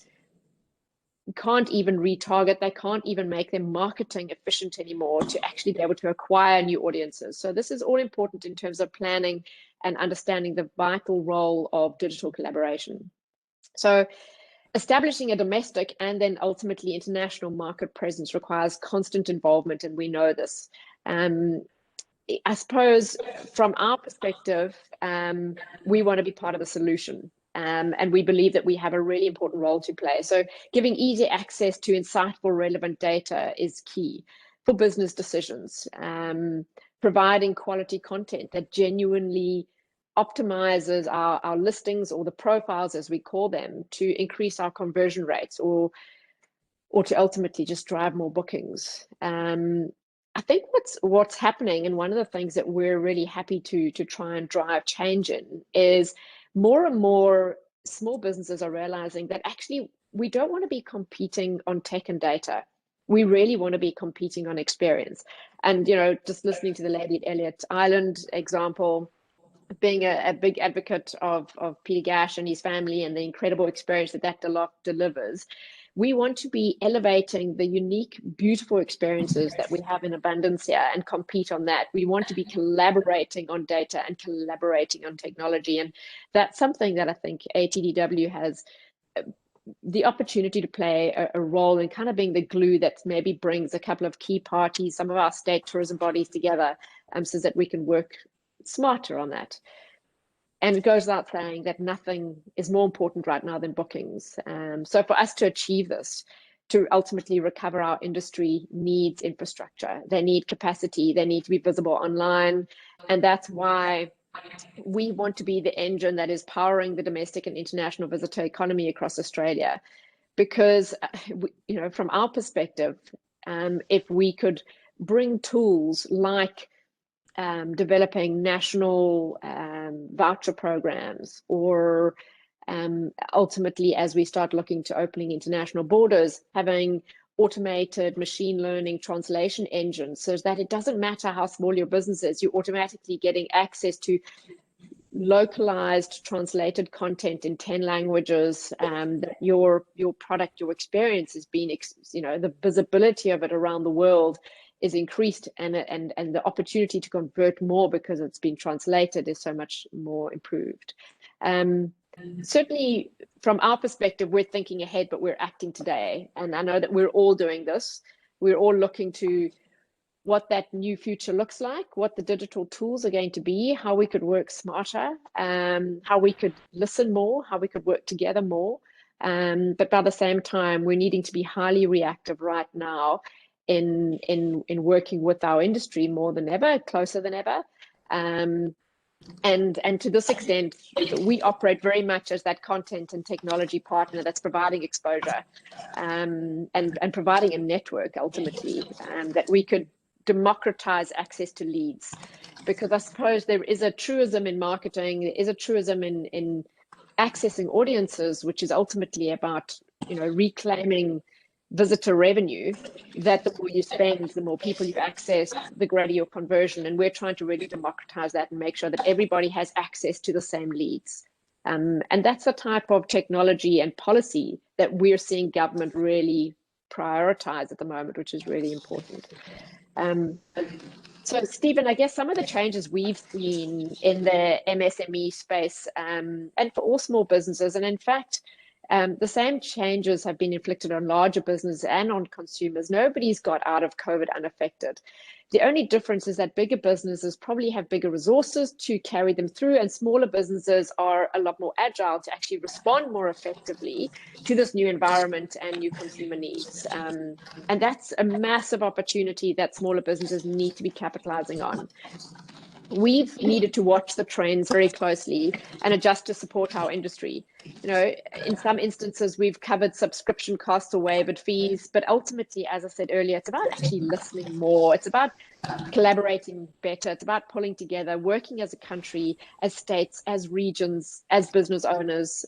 can't even retarget. They can't even make their marketing efficient anymore to actually be able to acquire new audiences. So this is all important in terms of planning and understanding the vital role of digital collaboration. So establishing a domestic and then ultimately international market presence requires constant involvement, and we know this. I suppose from our perspective, we want to be part of the solution. And we believe that we have a really important role to play. So giving easy access to insightful, relevant data is key for business decisions. Providing quality content that genuinely optimizes our listings, or the profiles as we call them, to increase our conversion rates or to ultimately just drive more bookings. I think what's happening, and one of the things that we're really happy to try and drive change in, is more and more small businesses are realizing that actually we don't want to be competing on tech and data. We really want to be competing on experience. And just listening to the lady at Elliot Island example, being a big advocate of Peter Gash and his family and the incredible experience that delivers, we want to be elevating the unique, beautiful experiences that we have in abundance here and compete on that. We want to be collaborating on data and collaborating on technology. And that's something that I think ATDW has the opportunity to play a role in kind of being the glue that maybe brings a couple of key parties, some of our state tourism bodies together, so that we can work smarter on that. And it goes without saying that nothing is more important right now than bookings. So for us to achieve this, to ultimately recover our industry, needs infrastructure. They need capacity. They need to be visible online. And that's why we want to be the engine that is powering the domestic and international visitor economy across Australia. Because, from our perspective, if we could bring tools like developing national voucher programs, or ultimately, as we start looking to opening international borders, having automated machine learning translation engines, so that it doesn't matter how small your business is, you're automatically getting access to localized translated content in 10 languages, that your product, your experience is being, the visibility of it around the world is increased, and the opportunity to convert more because it's been translated is so much more improved. Certainly from our perspective, we're thinking ahead, but we're acting today. And I know that we're all doing this. We're all looking to what that new future looks like, what the digital tools are going to be, how we could work smarter, how we could listen more, how we could work together more. But by the same time, we're needing to be highly reactive right now in working with our industry more than ever, closer than ever. And to this extent, we operate very much as that content and technology partner that's providing exposure, and providing a network ultimately, that we could democratize access to leads. Because I suppose there is a truism in marketing, there is a truism in accessing audiences, which is ultimately about reclaiming visitor revenue, that the more you spend, the more people you access, the greater your conversion. And we're trying to really democratize that and make sure that everybody has access to the same leads. And that's the type of technology and policy that we're seeing government really prioritize at the moment, which is really important. So Stephen, I guess some of the changes we've seen in the MSME space, and for all small businesses, and in fact, The same changes have been inflicted on larger business and on consumers. Nobody's got out of COVID unaffected. The only difference is that bigger businesses probably have bigger resources to carry them through, and smaller businesses are a lot more agile to actually respond more effectively to this new environment and new consumer needs. And that's a massive opportunity that smaller businesses need to be capitalizing on. We've needed to watch the trends very closely and adjust to support our industry. You know, in some instances, we've covered subscription costs or waived fees, but ultimately, as I said earlier, it's about actually listening more. It's about collaborating better. It's about pulling together, working as a country, as states, as regions, as business owners.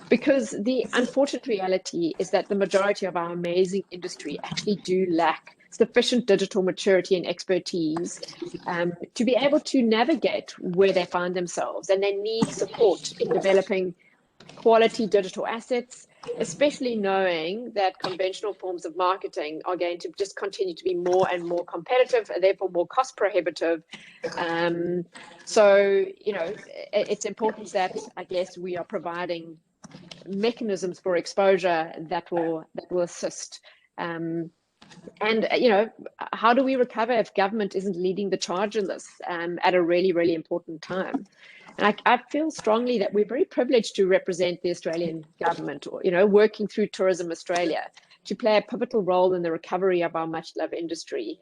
Because the unfortunate reality is that the majority of our amazing industry actually do lack sufficient digital maturity and expertise to be able to navigate where they find themselves, and they need support in developing quality digital assets, especially knowing that conventional forms of marketing are going to just continue to be more and more competitive and therefore more cost prohibitive. So, you know, it's important that, I guess, we are providing mechanisms for exposure that will assist. And, you know, how do we recover if government isn't leading the charge in this at a really, really important time? And I feel strongly that we're very privileged to represent the Australian government, or, you know, working through Tourism Australia to play a pivotal role in the recovery of our much-loved industry.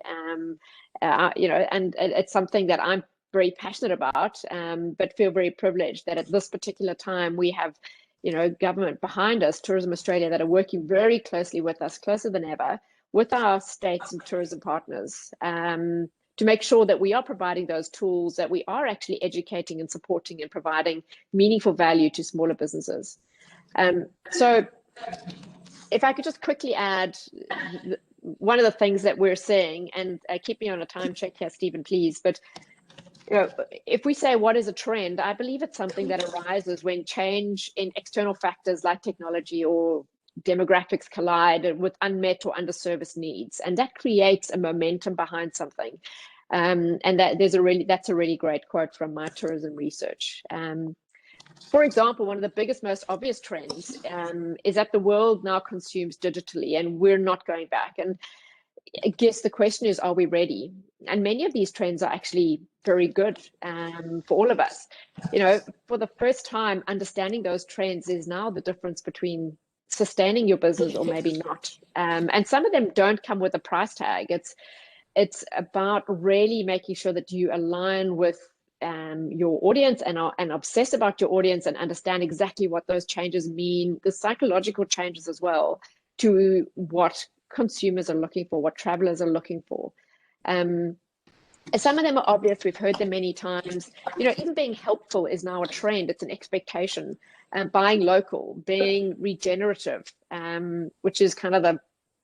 You know, and it's something that I'm very passionate about, but feel very privileged that at this particular time we have, you know, government behind us, Tourism Australia, that are working very closely with us, closer than ever, with our states and tourism partners, to make sure that we are providing those tools, that we are actually educating and supporting and providing meaningful value to smaller businesses. So if I could just quickly add, one of the things that we're seeing, and keep me on a time check here, Stephen, please, but you know, if we say what is a trend, I believe it's something that arises when change in external factors like technology or demographics collide with unmet or underserviced needs, and that creates a momentum behind something. And that's a really great quote from my tourism research. For example, one of the biggest, most obvious trends is that the world now consumes digitally, and we're not going back. And I guess the question is, are we ready? And many of these trends are actually very good for all of us. You know, for the first time, understanding those trends is now the difference between sustaining your business or maybe not. And some of them don't come with a price tag. It's about really making sure that you align with your audience and obsess about your audience and understand exactly what those changes mean, the psychological changes as well, to what consumers are looking for, what travelers are looking for. Some of them are obvious. We've heard them many times. You know, even being helpful is now a trend. It's an expectation. Buying local, being regenerative, which is kind of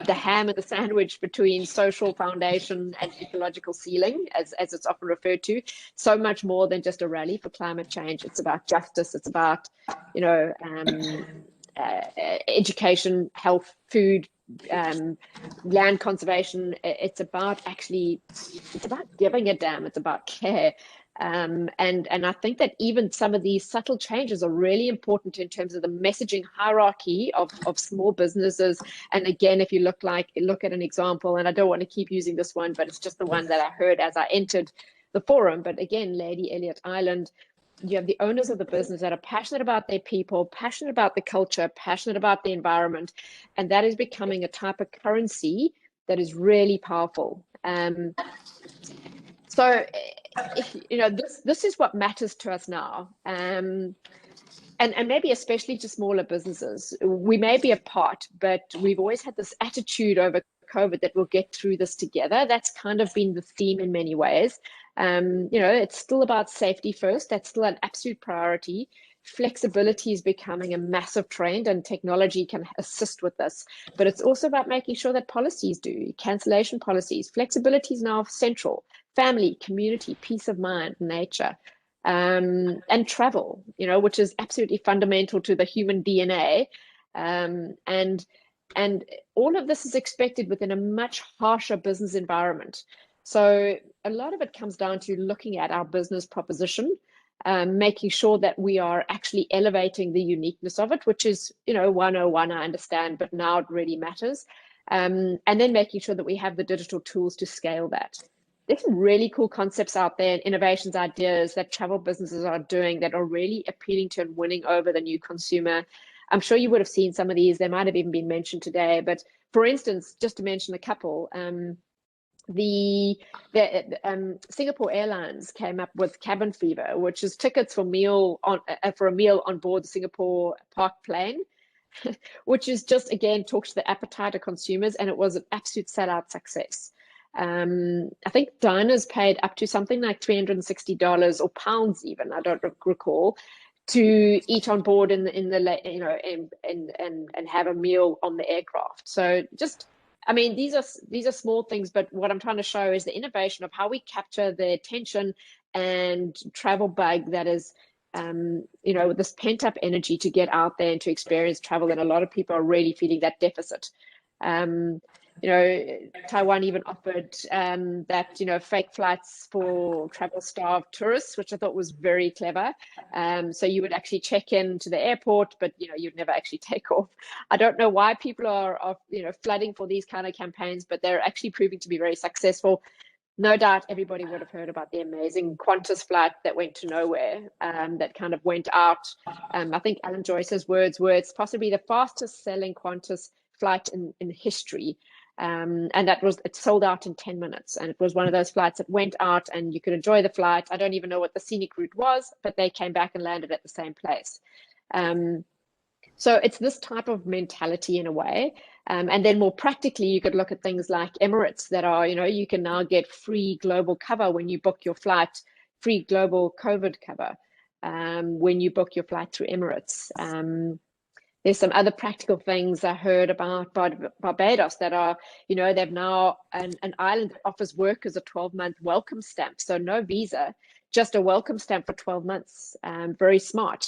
the ham and the sandwich between social foundation and ecological ceiling, as it's often referred to. So much more than just a rally for climate change. It's about justice. It's about, you know, education, health, food, land conservation. It's about giving a damn. It's about care. And I think that even some of these subtle changes are really important in terms of the messaging hierarchy of small businesses. And again, if you look at an example, and I don't want to keep using this one, but it's just the one that I heard as I entered the forum. But again, Lady Elliot Island, you have the owners of the business that are passionate about their people, passionate about the culture, passionate about the environment, and that is becoming a type of currency that is really powerful. So, you know, this is what matters to us now, and maybe especially to smaller businesses. We may be apart, but we've always had this attitude over COVID that we'll get through this together. That's kind of been the theme in many ways. You know, it's still about safety first. That's still an absolute priority. Flexibility is becoming a massive trend, and technology can assist with this. But it's also about making sure that policies do, cancellation policies. Flexibility is now central. Family, community, peace of mind, nature, and travel, you know, which is absolutely fundamental to the human DNA. And all of this is expected within a much harsher business environment. So a lot of it comes down to looking at our business proposition making sure that we are actually elevating the uniqueness of it, which is, 101, I understand, but now it really matters. And then making sure that we have the digital tools to scale that. There's some really cool concepts out there and innovations, ideas that travel businesses are doing that are really appealing to and winning over the new consumer. I'm sure you would have seen some of these. They might have even been mentioned today. But for instance, just to mention a couple, the Singapore Airlines came up with Cabin Fever, which is tickets for a meal on board the Singapore Park plane, which is just, again, talks to the appetite of consumers, and it was an absolute sellout success. I think diners paid up to something like $360 or pounds even, I don't recall, to eat on board and have a meal on the aircraft. So just, I mean, these are small things, but what I'm trying to show is the innovation of how we capture the attention and travel bug that is, this pent up energy to get out there and to experience travel. And a lot of people are really feeling that deficit. Taiwan even offered that, fake flights for travel starved tourists, which I thought was very clever. So you would actually check in to the airport, but, you'd never actually take off. I don't know why people are flooding for these kind of campaigns, but they're actually proving to be very successful. No doubt everybody would have heard about the amazing Qantas flight that went to nowhere, that kind of went out. I think Alan Joyce's words were, it's possibly the fastest selling Qantas flight in history. And it sold out in 10 minutes. And it was one of those flights that went out and you could enjoy the flight. I don't even know what the scenic route was, but they came back and landed at the same place. So it's this type of mentality in a way. And then more practically, you could look at things like Emirates that are, you can now get free global cover when you book your flight, free global COVID cover when you book your flight through Emirates. There's some other practical things I heard about Barbados that are, they've now an island that offers workers a 12-month welcome stamp. So no visa, just a welcome stamp for 12 months. Very smart.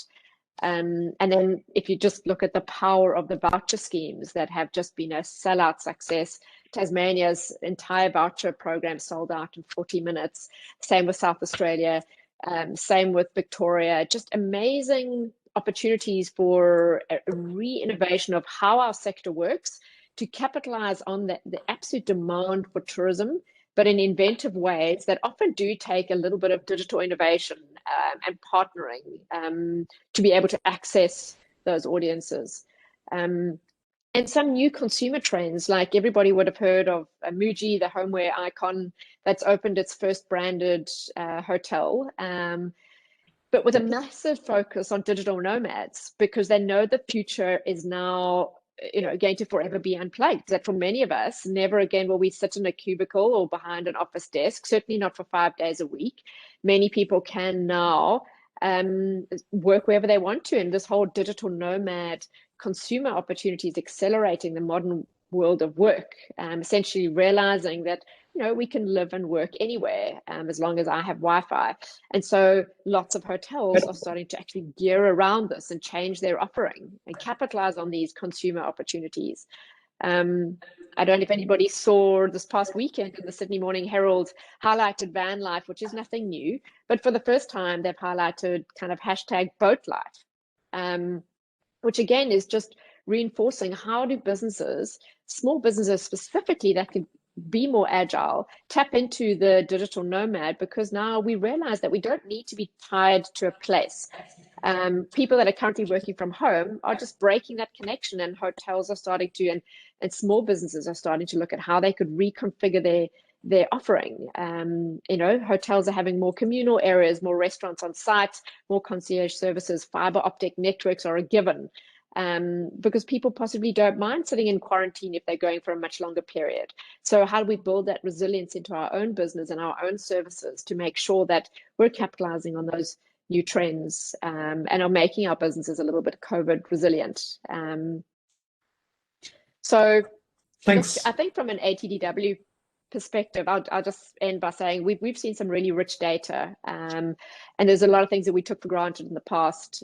And then if you just look at the power of the voucher schemes that have just been a sellout success, Tasmania's entire voucher program sold out in 40 minutes. Same with South Australia. Same with Victoria. Just amazing opportunities for a re-innovation of how our sector works to capitalize on the absolute demand for tourism, but in inventive ways that often do take a little bit of digital innovation and partnering to be able to access those audiences. And some new consumer trends, like everybody would have heard of Muji, the homeware icon that's opened its first branded hotel. But with a massive focus on digital nomads, because they know the future is now, going to forever be unplugged. That for many of us, never again will we sit in a cubicle or behind an office desk, certainly not for 5 days a week. Many people can now work wherever they want to. And this whole digital nomad consumer opportunity is accelerating the modern world of work, essentially realizing that we can live and work anywhere as long as I have Wi-Fi. And so lots of hotels are starting to actually gear around this and change their offering and capitalize on these consumer opportunities. I don't know if anybody saw this past weekend in the Sydney Morning Herald highlighted van life, which is nothing new, but for the first time they've highlighted kind of hashtag boat life, which again is just reinforcing how do businesses, small businesses specifically, that can be more agile, tap into the digital nomad, because now we realize that we don't need to be tied to a place. People that are currently working from home are just breaking that connection, and hotels are starting to, and small businesses are starting to look at how they could reconfigure their offering. Hotels are having more communal areas, more restaurants on site, more concierge services, fiber optic networks are a given. Because people possibly don't mind sitting in quarantine if they're going for a much longer period. So how do we build that resilience into our own business and our own services to make sure that we're capitalizing on those new trends and are making our businesses a little bit COVID resilient? So Thanks. Look, I think from an ATDW perspective, I'll just end by saying we've seen some really rich data, and there's a lot of things that we took for granted in the past,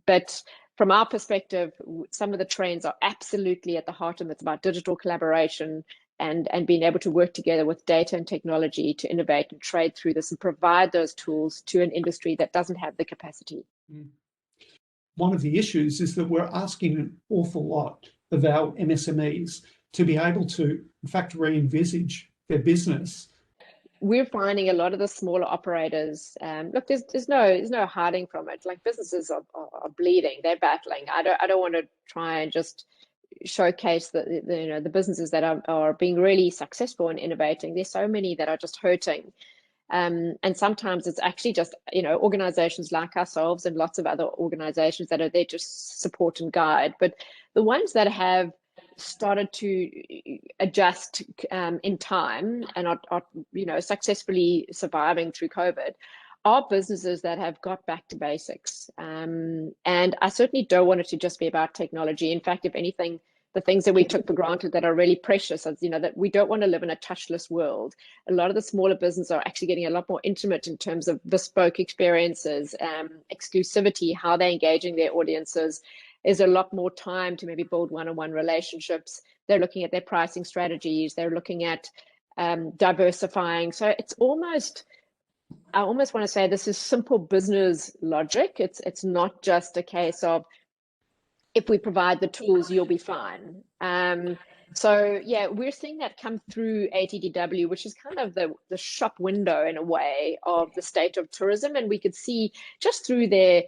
but from our perspective, some of the trends are absolutely at the heart of it. It's about digital collaboration, and being able to work together with data and technology to innovate and trade through this and provide those tools to an industry that doesn't have the capacity. One of the issues is that we're asking an awful lot of our MSMEs to be able to, in fact, re-envisage their business. We're finding a lot of the smaller operators, look, there's no hiding from it. Like, businesses are bleeding, they're battling. I don't want to try and just showcase the businesses that are being really successful and innovating. There's so many that are just hurting. And sometimes it's actually just, organizations like ourselves and lots of other organizations that are there to support and guide. But the ones that have started to adjust in time and are successfully surviving through COVID are businesses that have got back to basics. And I certainly don't want it to just be about technology. In fact, if anything, the things that we took for granted that are really precious, that we don't want to live in a touchless world. A lot of the smaller businesses are actually getting a lot more intimate in terms of bespoke experiences, exclusivity, how they're engaging their audiences. There's a lot more time to maybe build one-on-one relationships. They're looking at their pricing strategies. They're looking at diversifying. So it's I almost want to say this is simple business logic. It's not just a case of, if we provide the tools, you'll be fine. So yeah, we're seeing that come through ATDW, which is kind of the shop window in a way of the state of tourism. And we could see just through their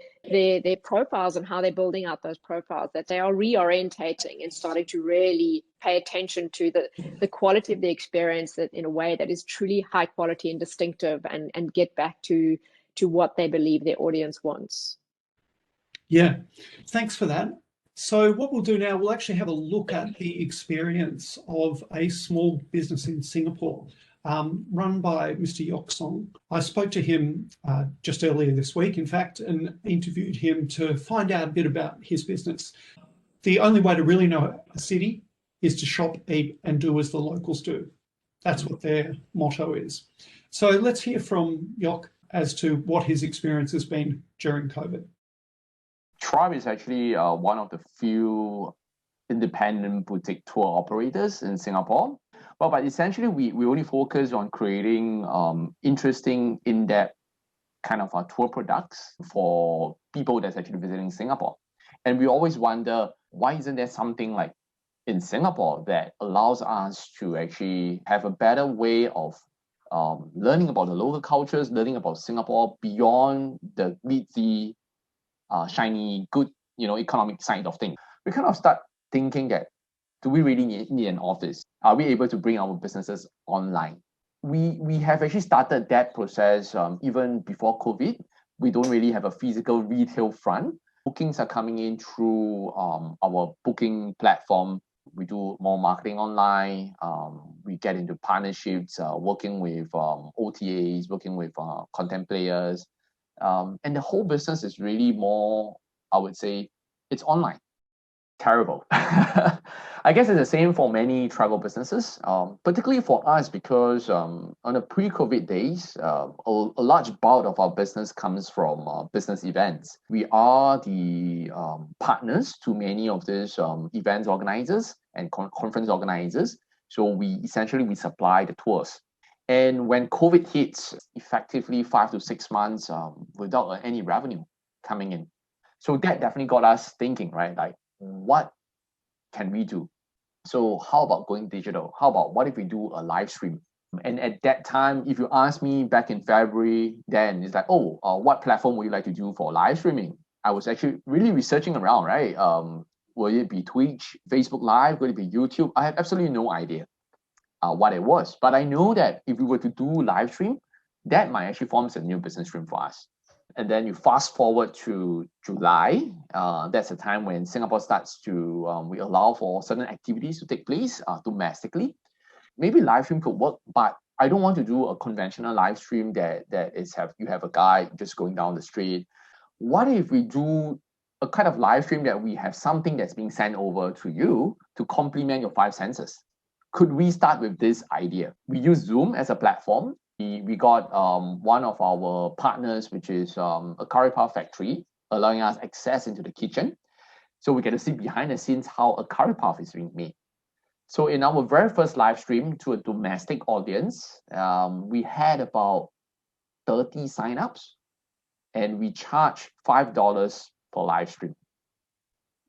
profiles and how they're building out those profiles that they are reorientating and starting to really pay attention to the quality of the experience, that in a way that is truly high quality and distinctive, and get back to what they believe their audience wants. Yeah, thanks for that. So what we'll do now, we'll actually have a look at the experience of a small business in Singapore run by Mr. Yock. I spoke to him just earlier this week, in fact, and interviewed him to find out a bit about his business. The only way to really know a city is to shop, eat, and do as the locals do. That's what their motto is. So let's hear from Yock as to what his experience has been during COVID. Tribe is actually one of the few independent boutique tour operators in Singapore. But essentially, we only focus on creating interesting, in-depth kind of tour products for people that's actually visiting Singapore. And we always wonder, why isn't there something like in Singapore that allows us to actually have a better way of learning about the local cultures, learning about Singapore beyond the glitzy, shiny, good, economic side of things. We kind of start thinking that, do we really need an office? Are we able to bring our businesses online? We have actually started that process even before COVID. We don't really have a physical retail front. Bookings are coming in through our booking platform. We do more marketing online. We get into partnerships, working with OTAs, working with content players. And the whole business is really more, I would say, it's online. Terrible. I guess it's the same for many travel businesses, particularly for us, because on the pre-COVID days, a large bulk of our business comes from business events. We are the partners to many of these events organizers and conference organizers. So we supply the tours. And when COVID hits, effectively 5 to 6 months without any revenue coming in. So that definitely got us thinking, right? Like, what can we do? So how about going digital? How about what if we do a live stream? And at that time, if you ask me back in February, then it's like, what platform would you like to do for live streaming? I was actually really researching around, right? Will it be Twitch, Facebook Live? Will it be YouTube? I have absolutely no idea what it was. But I know that if we were to do live stream, that might actually form a new business stream for us. And then you fast forward to July. That's the time when Singapore starts to, we allow for certain activities to take place domestically. Maybe live stream could work, but I don't want to do a conventional live stream that you have a guy just going down the street. What if we do a kind of live stream that we have something that's being sent over to you to complement your 5 senses? Could we start with this idea? We use Zoom as a platform. We got one of our partners, which is a curry puff factory, allowing us access into the kitchen. So we get to see behind the scenes how a curry puff is being made. So in our very first live stream to a domestic audience, we had about 30 signups, and we charged $5 per live stream.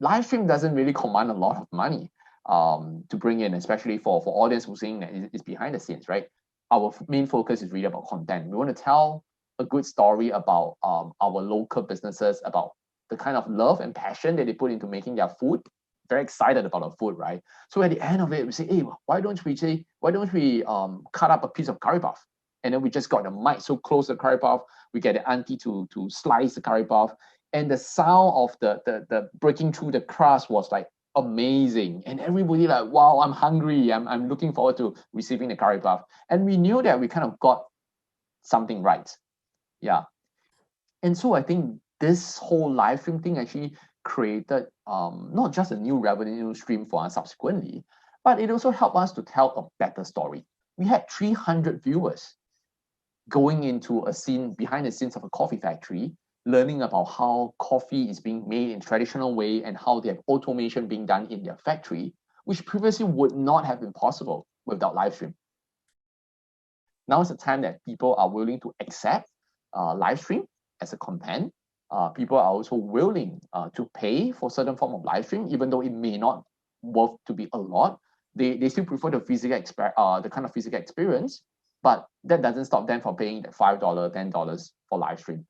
Live stream doesn't really command a lot of money to bring in, especially for audience who's saying that it's behind the scenes, right? Our main focus is really about content. We want to tell a good story about our local businesses, about the kind of love and passion that they put into making their food. Very excited about our food, right? So at the end of it, we say, hey, why don't we cut up a piece of curry puff? And then we just got the mic so close to the curry puff, we get the auntie to slice the curry puff, and the sound of the breaking through the crust was like amazing. And everybody like, wow, I'm hungry. I'm looking forward to receiving the curry puff. And we knew that we kind of got something right. Yeah. And so I think this whole live stream thing actually created not just a new revenue stream for us subsequently, but it also helped us to tell a better story. We had 300 viewers going into a scene behind the scenes of a coffee factory, learning about how coffee is being made in traditional way and how they have automation being done in their factory, which previously would not have been possible without live stream. Now is the time that people are willing to accept live stream as a content. People are also willing to pay for certain form of live stream, even though it may not worth to be a lot. They still prefer the physical the kind of physical experience, but that doesn't stop them from paying that $5, $10 for live stream.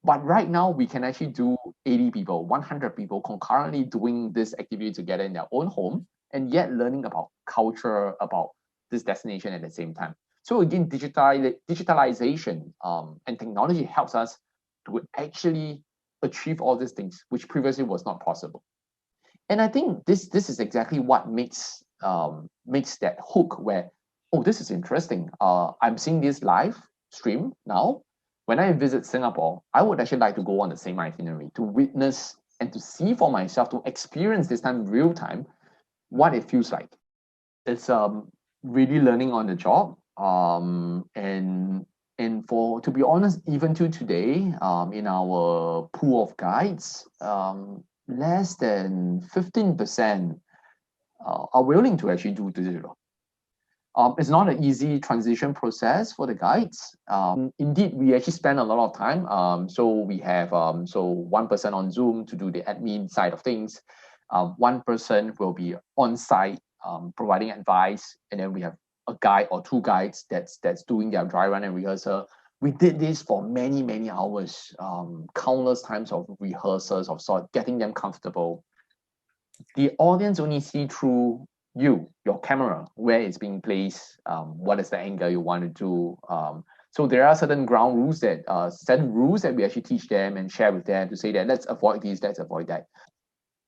But right now, we can actually do 80 people, 100 people concurrently doing this activity together in their own home, and yet learning about culture, about this destination at the same time. So again, digitalization and technology helps us to actually achieve all these things, which previously was not possible. And I think this is exactly what makes that hook where, oh, this is interesting. I'm seeing this live stream now. When I visit Singapore, I would actually like to go on the same itinerary to witness and to see for myself, to experience this time real time, what it feels like. It's really learning on the job. And for, to be honest, even to today, in our pool of guides, less than 15% are willing to actually do digital. It's not an easy transition process for the guides. Indeed, we actually spend a lot of time. So we have one person on Zoom to do the admin side of things. One person will be on site providing advice, and then we have a guide or two guides that's doing their dry run and rehearsal. We did this for many hours, countless times of rehearsals of sort, getting them comfortable. The audience only see through your camera, where it's being placed, what is the angle you want to do. So there are certain ground rules that we actually teach them and share with them to say that let's avoid this, let's avoid that.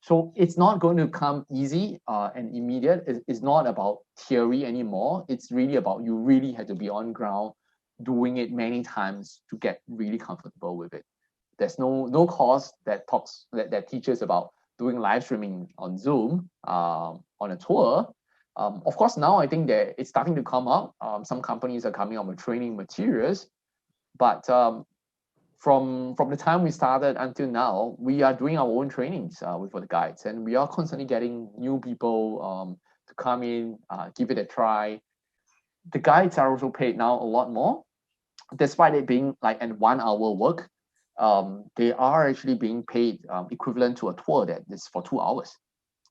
So it's not going to come easy and immediate. It's not about theory anymore. It's really about you really have to be on ground, doing it many times to get really comfortable with it. There's no course that teaches about doing live streaming on Zoom on a tour. Of course, now I think that it's starting to come up. Some companies are coming up with training materials, but from the time we started until now, we are doing our own trainings with the guides, and we are constantly getting new people to come in, give it a try. The guides are also paid now a lot more, despite it being like an 1 hour work. They are actually being paid equivalent to a tour that is for 2 hours,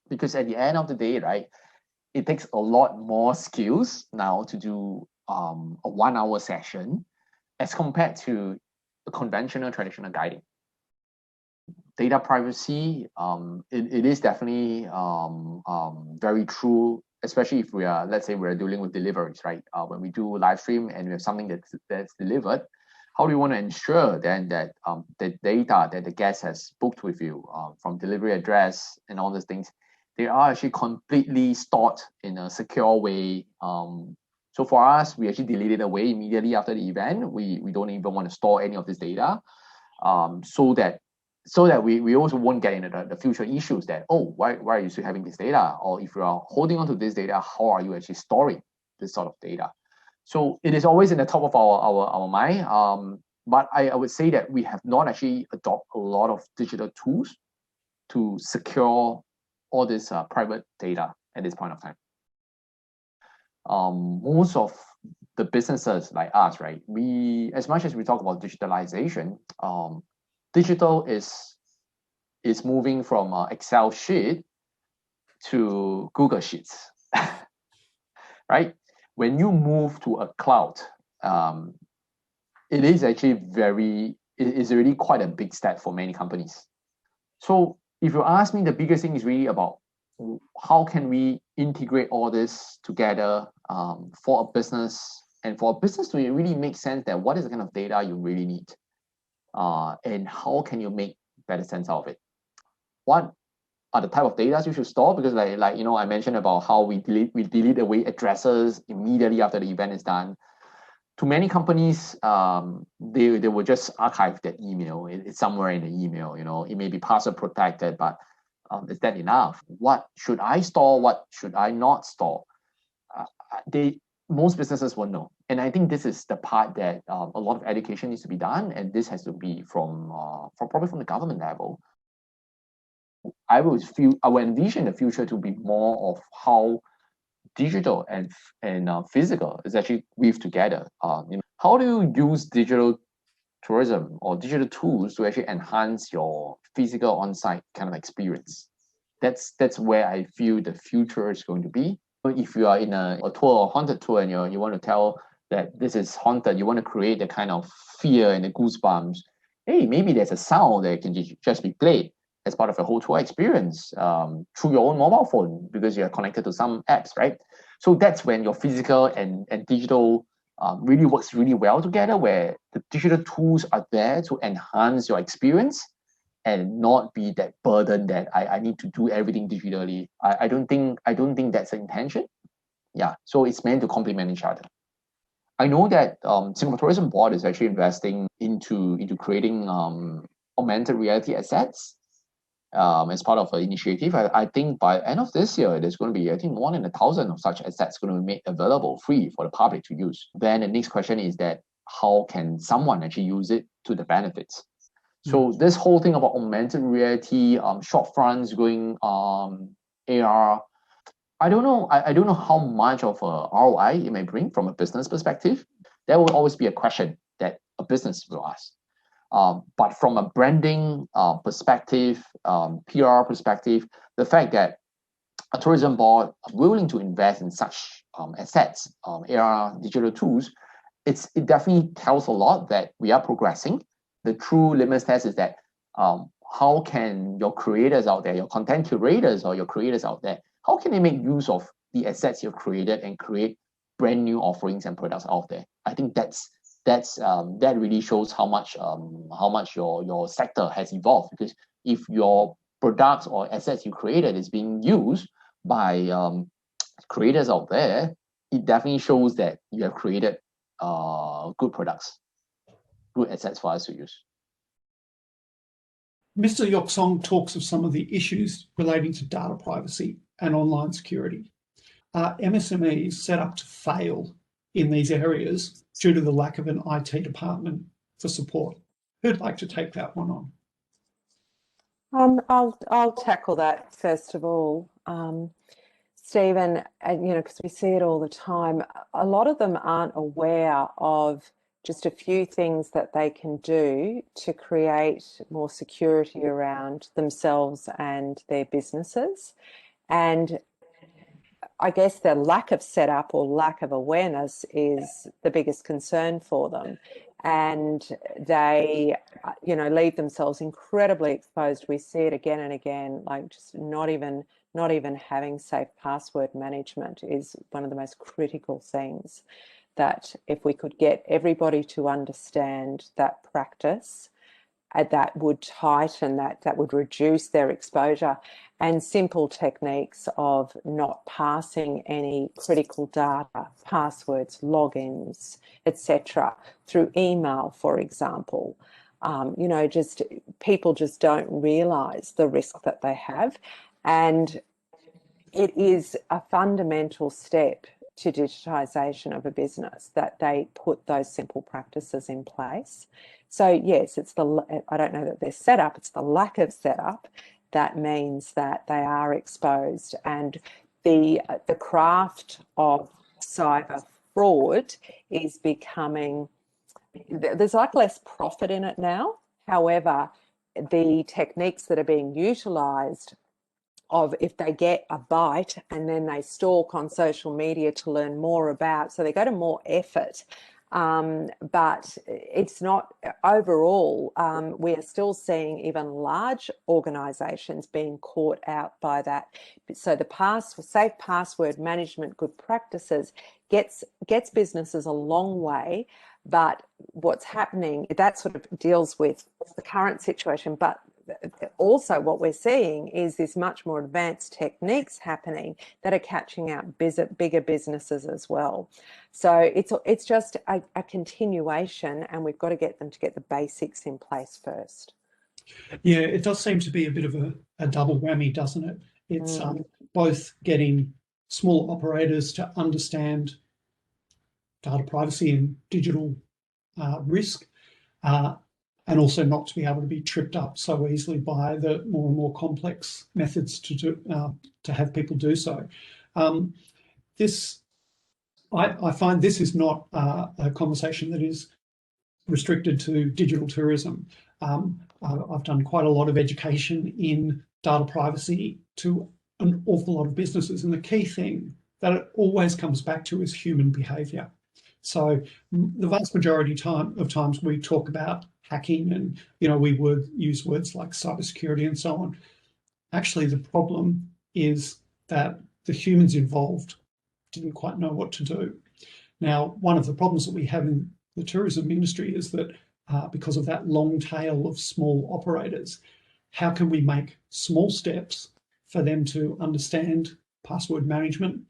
because at the end of the day, right, it takes a lot more skills now to do a 1 hour session as compared to a conventional traditional guiding. Data privacy, it is definitely very true, especially if we are, let's say we're dealing with deliveries, right? When we do live stream and we have something that's delivered, how do you want to ensure then that the data that the guest has booked with you, from delivery address and all those things, they are actually completely stored in a secure way. So for us, we actually delete it away immediately after the event. We don't even want to store any of this data, so that we also won't get into the future issues that, oh, why are you still having this data? Or if you are holding on to this data, how are you actually storing this sort of data? So it is always in the top of our mind. But I would say that we have not actually adopted a lot of digital tools to secure all this private data at this point of time. most of the businesses like us, right? We, as much as we talk about digitalization, digital is moving from Excel sheet to Google Sheets, right? When you move to a cloud, it is actually it is really quite a big step for many companies. So if you ask me, the biggest thing is really about how can we integrate all this together for a business, and for a business to really make sense that what is the kind of data you really need, and how can you make better sense out of it? What are the type of data you should store? Because like you know, I mentioned about how we delete away addresses immediately after the event is done. To many companies, they will just archive that email. It's somewhere in the email. You know, it may be password protected, but is that enough? What should I store? What should I not store? Most businesses won't know, and I think this is the part that a lot of education needs to be done, and this has to be from probably from the government level. I will envision the future to be more of how digital and physical is actually weaved together. You know, how do you use digital tourism or digital tools to actually enhance your physical on-site kind of experience? That's where I feel the future is going to be. If you are in a tour or haunted tour and you want to tell that this is haunted, you want to create the kind of fear and the goosebumps. Hey, maybe there's a sound that can just be played as part of a whole tour experience through your own mobile phone because you're connected to some apps, right? So that's when your physical and digital really works really well together, where the digital tools are there to enhance your experience and not be that burden that I need to do everything digitally. I don't think that's the intention. Yeah, so it's meant to complement each other. I know that Singapore Tourism Board is actually investing into creating augmented reality assets as part of an initiative. I think by end of this year, there's going to be, I think, more than 1,000 of such assets going to be made available free for the public to use. Then the next question is that how can someone actually use it to the benefits? So this whole thing about augmented reality, short fronts going AR, I don't know. I don't know how much of a ROI it may bring from a business perspective. There will always be a question that a business will ask. But from a branding perspective, PR perspective, the fact that a tourism board is willing to invest in such assets, AR digital tools, it definitely tells a lot that we are progressing. The true litmus test is that how can your creators out there, your content curators or your creators out there, how can they make use of the assets you've created and create brand new offerings and products out there? I think that really shows how much your sector has evolved, because if your products or assets you created is being used by creators out there, it definitely shows that you have created good products, good assets for us to use. Mr. Yock talks of some of the issues relating to data privacy and online security. Are MSMEs set up to fail in these areas due to the lack of an IT department for support? Who'd like to take that one on? I'll tackle that first of all, Stephen. And you know, because we see it all the time, a lot of them aren't aware of just a few things that they can do to create more security around themselves and their businesses. And I guess their lack of setup or lack of awareness is the biggest concern for them. And they, you know, leave themselves incredibly exposed. We see it again and again, like just not even having safe password management is one of the most critical things. That if we could get everybody to understand that practice, that would tighten that would reduce their exposure, and simple techniques of not passing any critical data, passwords, logins, etc., through email, for example. You know, just people just don't realize the risk that they have, and it is a fundamental step to digitization of a business that they put those simple practices in place. So yes, it's I don't know that they're set up, it's the lack of setup that means that they are exposed. And the craft of cyber fraud is becoming, there's like less profit in it now. However, the techniques that are being utilised of if they get a bite and then they stalk on social media to learn more about, so they go to more effort. But it's not overall, we are still seeing even large organisations being caught out by that. So the safe password management good practices gets businesses a long way, but what's happening, that sort of deals with the current situation, but also what we're seeing is this much more advanced techniques happening that are catching out bigger businesses as well. So it's just a continuation, and we've got to get them to get the basics in place first. Yeah, it does seem to be a bit of a double whammy, doesn't it? It's both getting small operators to understand data privacy and digital risk, and also not to be able to be tripped up so easily by the more and more complex methods to have people do so. I find this is not a conversation that is restricted to digital tourism. I've done quite a lot of education in data privacy to an awful lot of businesses, and the key thing that it always comes back to is human behaviour. So the vast majority of times we talk about hacking, and we would use words like cybersecurity and so on. Actually, the problem is that the humans involved didn't quite know what to do. Now, one of the problems that we have in the tourism industry is that because of that long tail of small operators, how can we make small steps for them to understand password management,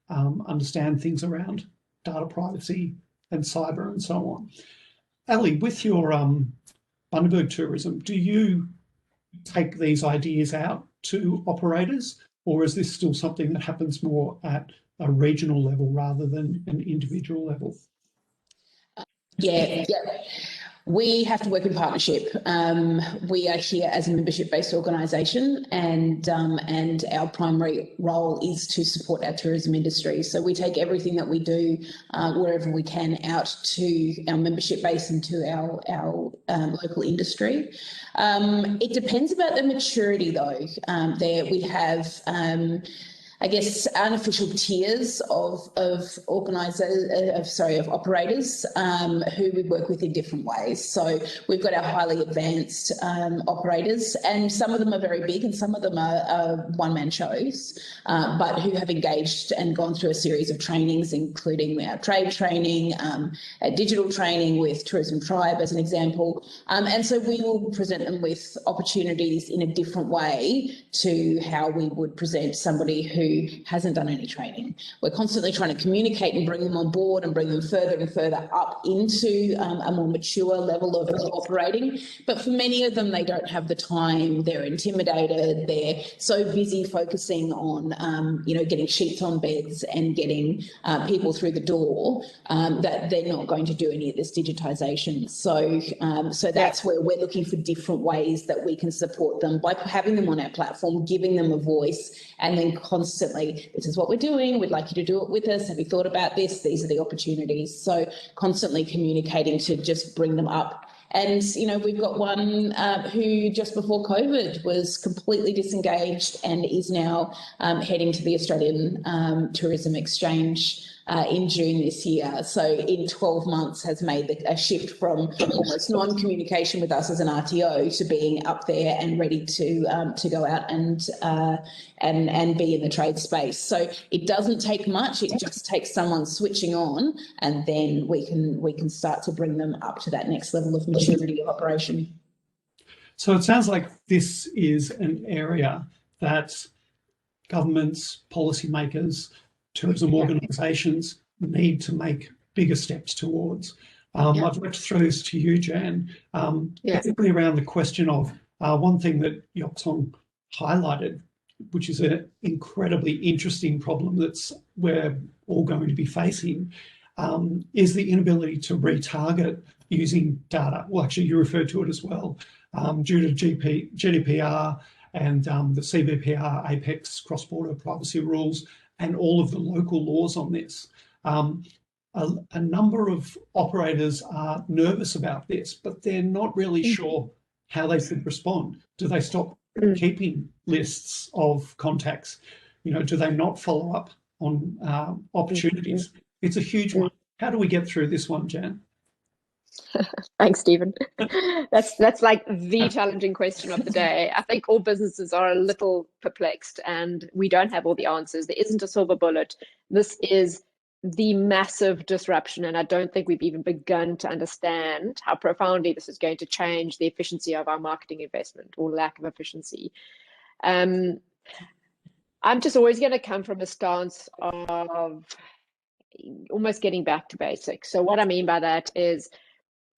understand things around data privacy and cyber and so on? Ellie, with your Bundaberg tourism, do you take these ideas out to operators, or is this still something that happens more at a regional level rather than an individual level? Yeah. We have to work in partnership. We are here as a membership-based organisation, and our primary role is to support our tourism industry. So we take everything that we do wherever we can out to our membership base and to our local industry. It depends about the maturity, though. There we have I guess, unofficial tiers of operators who we work with in different ways. So we've got our highly advanced operators, and some of them are very big and some of them are one-man shows, but who have engaged and gone through a series of trainings, including our trade training, digital training with Tourism Tribe as an example. And so we will present them with opportunities in a different way to how we would present somebody who hasn't done any training. We're constantly trying to communicate and bring them on board and bring them further and further up into a more mature level of operating. But for many of them, they don't have the time. They're intimidated. They're so busy focusing on, getting sheets on beds and getting people through the door that they're not going to do any of this digitisation. So that's where we're looking for different ways that we can support them by having them on our platform, giving them a voice, and then constantly, this is what we're doing, we'd like you to do it with us, have you thought about this, these are the opportunities. So constantly communicating to just bring them up. And, we've got one who just before COVID was completely disengaged and is now heading to the Australian Tourism Exchange in June this year. So in 12 months has made a shift from almost non-communication with us as an RTO to being up there and ready to go out and be in the trade space. So it doesn't take much. It just takes someone switching on, and then we can start to bring them up to that next level of maturity of operation. So it sounds like this is an area that governments, policymakers, tourism organisations need to make bigger steps towards. I'd like to throw this to you, Jan, particularly around the question of one thing that Yock highlighted, which is an incredibly interesting problem that's we're all going to be facing, is the inability to retarget using data. Well, actually, you referred to it as well, due to GDPR and the CBPR, APEC's cross-border privacy rules, and all of the local laws on this. A number of operators are nervous about this, but they're not really sure how they should respond. Do they stop keeping lists of contacts? Do they not follow up on opportunities? It's a huge one. How do we get through this one, Jan? Thanks, Stephen. That's like the challenging question of the day. I think all businesses are a little perplexed and we don't have all the answers. There isn't a silver bullet. This is the massive disruption, and I don't think we've even begun to understand how profoundly this is going to change the efficiency of our marketing investment or lack of efficiency. I'm just always going to come from a stance of almost getting back to basics. So what I mean by that is,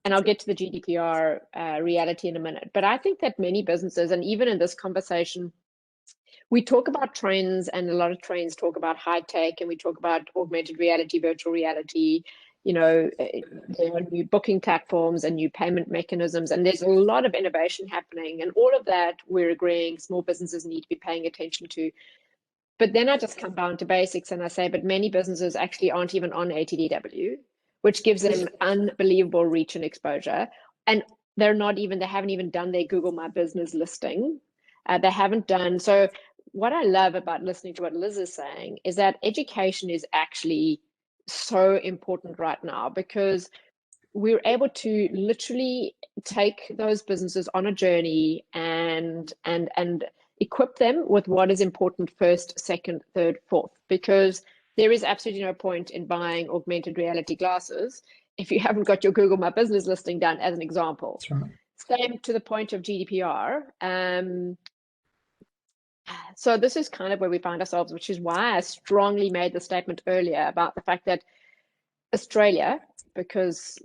and I'll get to the GDPR reality in a minute, but I think that many businesses, and even in this conversation, we talk about trends, and a lot of trends talk about high tech, and we talk about augmented reality, virtual reality. There are new booking platforms and new payment mechanisms, and there's a lot of innovation happening, and all of that we're agreeing small businesses need to be paying attention to. But then I just come down to basics and I say, but many businesses actually aren't even on ATDW, which gives them unbelievable reach and exposure. And they haven't even done their Google My Business listing. They haven't done. So what I love about listening to what Liz is saying is that education is actually so important right now, because we're able to literally take those businesses on a journey and equip them with what is important first, second, third, fourth, because there is absolutely no point in buying augmented reality glasses if you haven't got your Google My Business listing done, as an example. That's right. Same to the point of GDPR. So this is kind of where we find ourselves, which is why I strongly made the statement earlier about the fact that Australia, because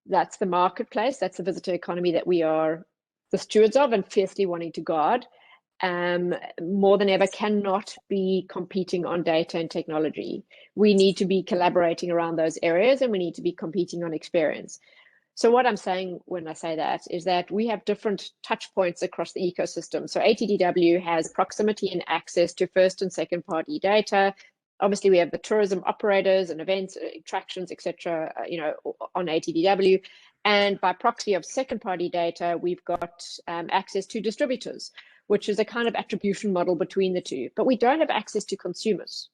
that's the marketplace, that's the visitor economy that we are the stewards of and fiercely wanting to guard, more than ever cannot be competing on data and technology. We need to be collaborating around those areas, and we need to be competing on experience. So what I'm saying when I say that is that we have different touch points across the ecosystem. So ATDW has proximity and access to first and second party data. Obviously, we have the tourism operators and events, attractions, etc., on ATDW. And by proxy of second party data, we've got access to distributors, which is a kind of attribution model between the two. But we don't have access to consumers.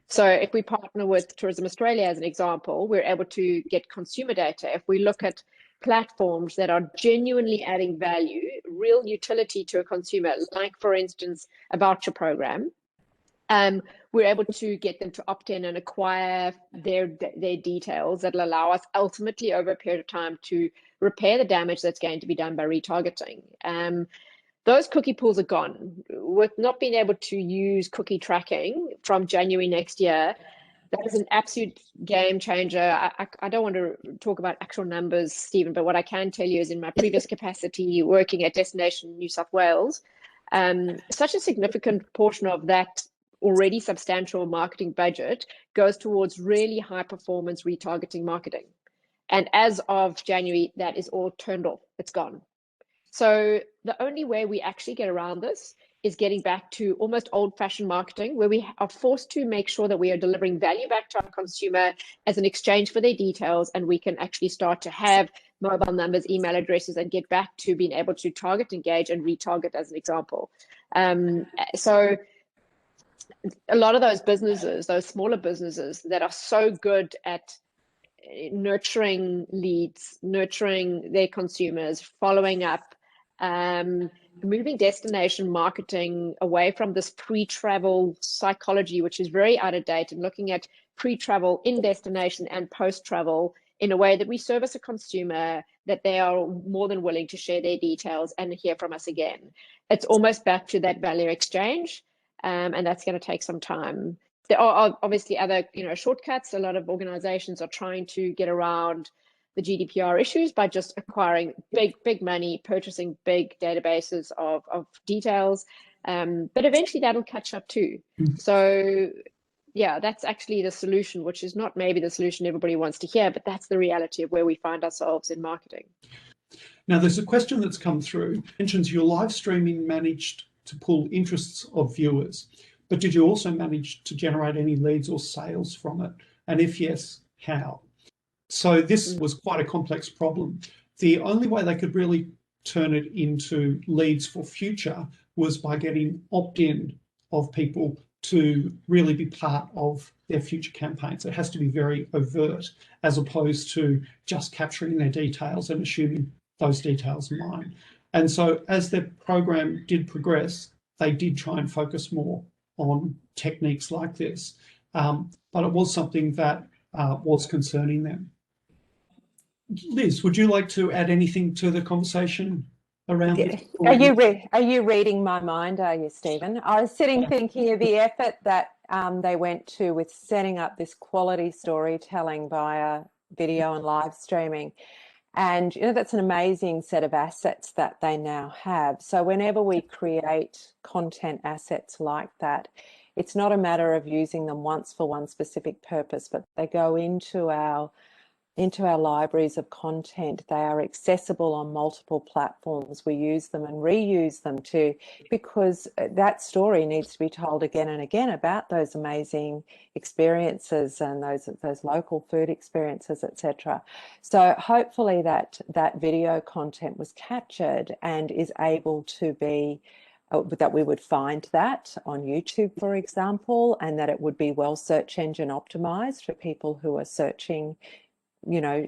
So if we partner with Tourism Australia, as an example, we're able to get consumer data. If we look at platforms that are genuinely adding value, real utility to a consumer, like, for instance, a voucher program, we're able to get them to opt in and acquire their details that will allow us ultimately over a period of time to repair the damage that's going to be done by retargeting. Those cookie pools are gone. With not being able to use cookie tracking from January next year, that is an absolute game changer. I don't want to talk about actual numbers, Stephen, but what I can tell you is in my previous capacity working at Destination New South Wales, such a significant portion of that already substantial marketing budget goes towards really high performance retargeting marketing. And as of January, that is all turned off. It's gone. So the only way we actually get around this is getting back to almost old-fashioned marketing, where we are forced to make sure that we are delivering value back to our consumer as an exchange for their details, and we can actually start to have mobile numbers, email addresses, and get back to being able to target, engage, and retarget, as an example. So a lot of those businesses, those smaller businesses that are so good at nurturing leads, nurturing their consumers, following up, moving destination marketing away from this pre-travel psychology, which is very out of date, and looking at pre-travel, in destination, and post-travel in a way that we service a consumer, that they are more than willing to share their details and hear from us again. It's almost back to that value exchange, and that's going to take some time. There are obviously other, shortcuts. A lot of organizations are trying to get around the GDPR issues by just acquiring big money, purchasing big databases of details. But eventually that'll catch up too. So yeah, that's actually the solution, which is not maybe the solution everybody wants to hear, but that's the reality of where we find ourselves in marketing. Now, there's a question that's come through. It mentions your live streaming managed to pull interests of viewers, but did you also manage to generate any leads or sales from it? And if yes, how? So this was quite a complex problem. The only way they could really turn it into leads for future was by getting opt-in of people to really be part of their future campaigns. It has to be very overt, as opposed to just capturing their details and assuming those details are mine. And so as their program did progress, they did try and focus more on techniques like this. But it was something that was concerning them. Liz, would you like to add anything to the conversation around this? Are you reading my mind, are you, Stephen? I was sitting thinking of the effort that they went to with setting up this quality storytelling via video and live streaming. And, you know, that's an amazing set of assets that they now have. So whenever we create content assets like that, it's not a matter of using them once for one specific purpose, but they go into our libraries of content. They are accessible on multiple platforms. We use them and reuse them too, because that story needs to be told again and again about those amazing experiences and those local food experiences, etc. So hopefully that video content was captured and is able to be that we would find that on YouTube, for example, and that it would be well search engine optimized for people who are searching, you know,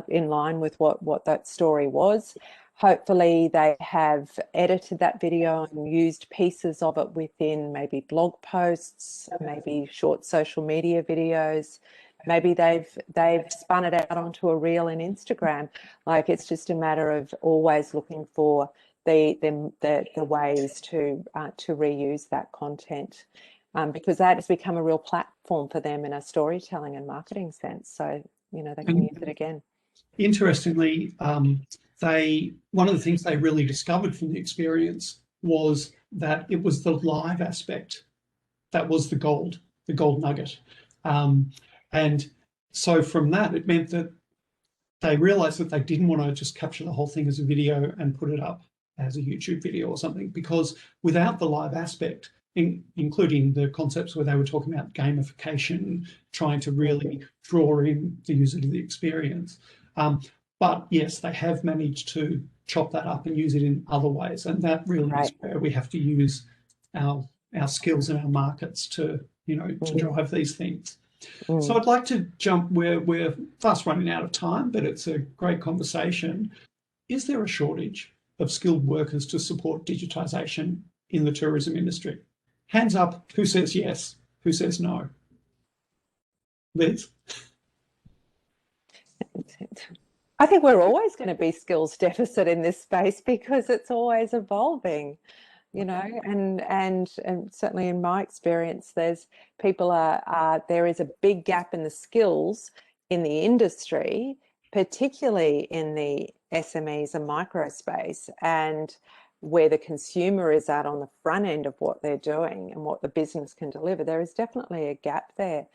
in line with what that story was. Hopefully they have edited that video and used pieces of it within maybe blog posts, maybe short social media videos. Maybe they've spun it out onto a reel in Instagram. Like, it's just a matter of always looking for the ways to reuse that content, because that has become a real platform for them in a storytelling and marketing sense. So, you know, they can use it again. Interestingly, one of the things they really discovered from the experience was that it was the live aspect that was the gold nugget. And so from that, it meant that they realized that they didn't want to just capture the whole thing as a video and put it up as a YouTube video or something, because without the live aspect, including the concepts where they were talking about gamification, trying to really draw in the user to the experience. But yes, they have managed to chop that up and use it in other ways. And that really is where we have to use our skills and our markets to, you know, to drive these things. So I'd like to jump where we're fast running out of time, but it's a great conversation. Is there a shortage of skilled workers to support digitisation in the tourism industry? Hands up, who says yes? Who says no? Liz? I think we're always going to be skills deficit in this space because it's always evolving, you know, and certainly in my experience, there is a big gap in the skills in the industry, particularly in the SMEs and micro space, and where the consumer is at on the front end of what they're doing and what the business can deliver. There is definitely a gap there.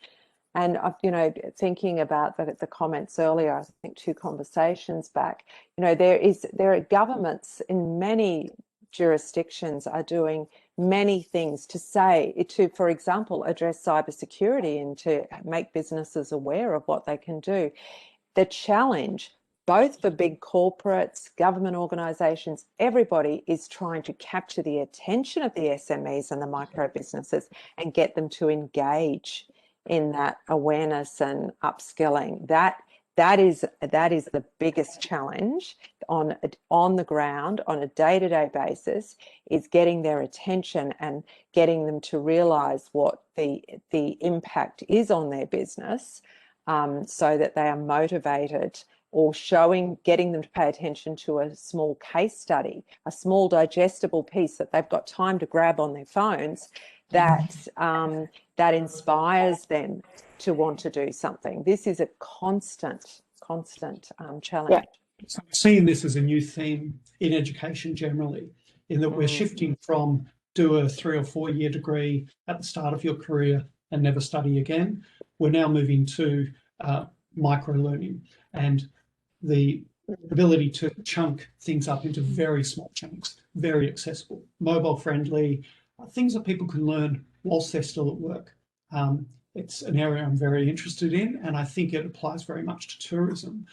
And, you know, thinking about the comments earlier, I think 2 conversations back, you know, there are governments in many jurisdictions are doing many things to, for example, address cybersecurity and to make businesses aware of what they can do. The challenge, both for big corporates, government organisations, everybody is trying to capture the attention of the SMEs and the micro businesses and get them to engage in that awareness and upskilling. That is the biggest challenge on the ground on a day-to-day basis, is getting their attention and getting them to realise what the impact is on their business, so that they are motivated, or getting them to pay attention to a small case study, a small digestible piece that they've got time to grab on their phones, that inspires them to want to do something. This is a constant challenge. Yeah. So we're seeing this as a new theme in education generally, in that we're shifting from do a 3 or 4 year degree at the start of your career and never study again. We're now moving to microlearning and the ability to chunk things up into very small chunks, very accessible, mobile friendly, things that people can learn whilst they're still at work. it's an area I'm very interested in, and I think it applies very much to tourism.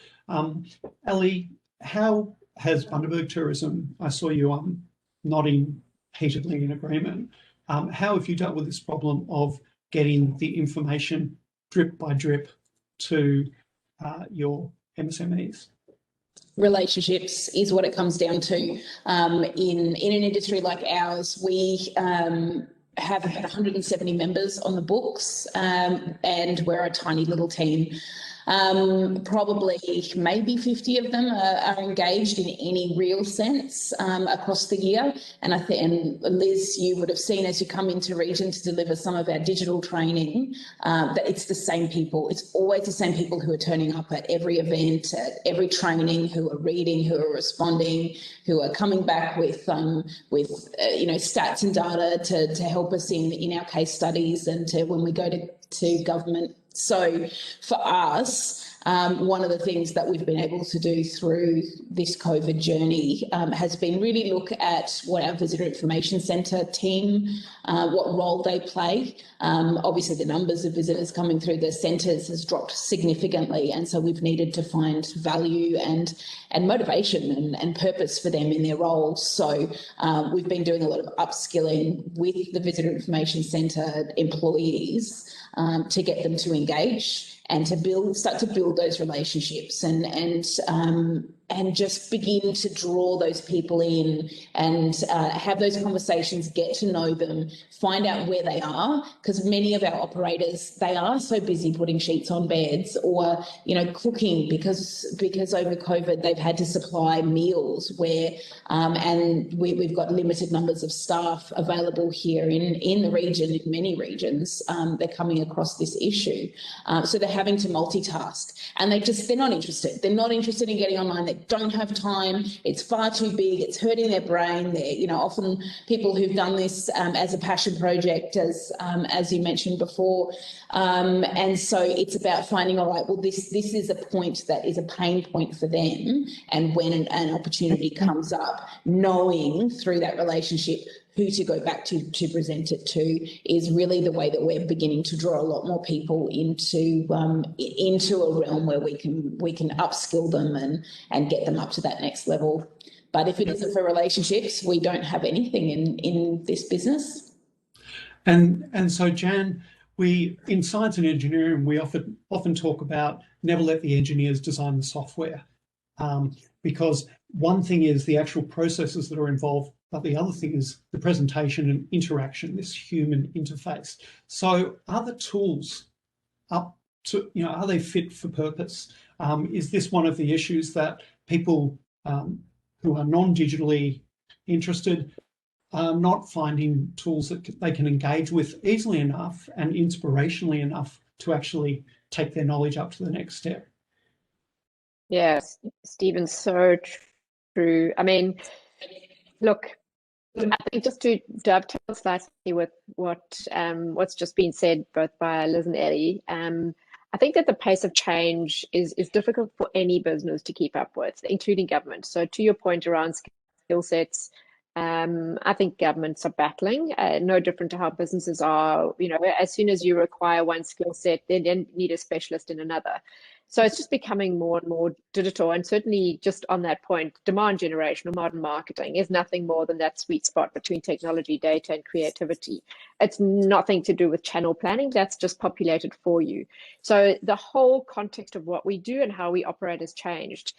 Ellie, how has Bundaberg Tourism, I saw you nodding heatedly in agreement, how have you dealt with this problem of getting the information drip by drip to your MSMEs? Relationships is what it comes down to. In an industry like ours, we have about 170 members on the books, and we're a tiny little team. Probably maybe 50 of them are engaged in any real sense across the year. And and Liz, you would have seen as you come into region to deliver some of our digital training, that it's the same people. It's always the same people who are turning up at every event, at every training, who are reading, who are responding, who are coming back with stats and data to help us in our case studies and to when we go to government. So for us, one of the things that we've been able to do through this COVID journey has been really look at what our Visitor Information Centre team, what role they play. Obviously, the numbers of visitors coming through the centres has dropped significantly, and so we've needed to find value and motivation and purpose for them in their roles. So we've been doing a lot of upskilling with the Visitor Information Centre employees to get them to engage and to start to build those relationships and just begin to draw those people in and have those conversations, get to know them, find out where they are, because many of our operators, they are so busy putting sheets on beds or, cooking because over COVID they've had to supply meals where, and we've got limited numbers of staff available here in the region, in many regions, they're coming across this issue. So they're having to multitask and they're not interested. They're not interested in getting online. They don't have time. It's far too big. It's hurting their brain. They're, often people who've done this as a passion project, as you mentioned before. And so it's about finding, all right, well, this is a point that is a pain point for them. And when an opportunity comes up, knowing through that relationship who to go back to present it to is really the way that we're beginning to draw a lot more people into a realm where we can upskill them and get them up to that next level. But if it isn't for relationships, we don't have anything in this business. And so, Jan, in science and engineering, we often talk about never let the engineers design the software, because one thing is the actual processes that are involved, but the other thing is the presentation and interaction, this human interface. So are the tools up to, are they fit for purpose? Is this one of the issues that people who are non-digitally interested are not finding tools that they can engage with easily enough and inspirationally enough to actually take their knowledge up to the next step? Yes, Stephen, so true. I mean, look, I think just to dovetail slightly with what's just been said both by Liz and Ellie, I think that the pace of change is difficult for any business to keep up with, including government. So to your point around skill sets, I think governments are battling, no different to how businesses are. As soon as you require one skill set, they then need a specialist in another. So it's just becoming more and more digital. And certainly just on that point, demand generation or modern marketing is nothing more than that sweet spot between technology, data, and creativity. It's nothing to do with channel planning. That's just populated for you. So the whole context of what we do and how we operate has changed.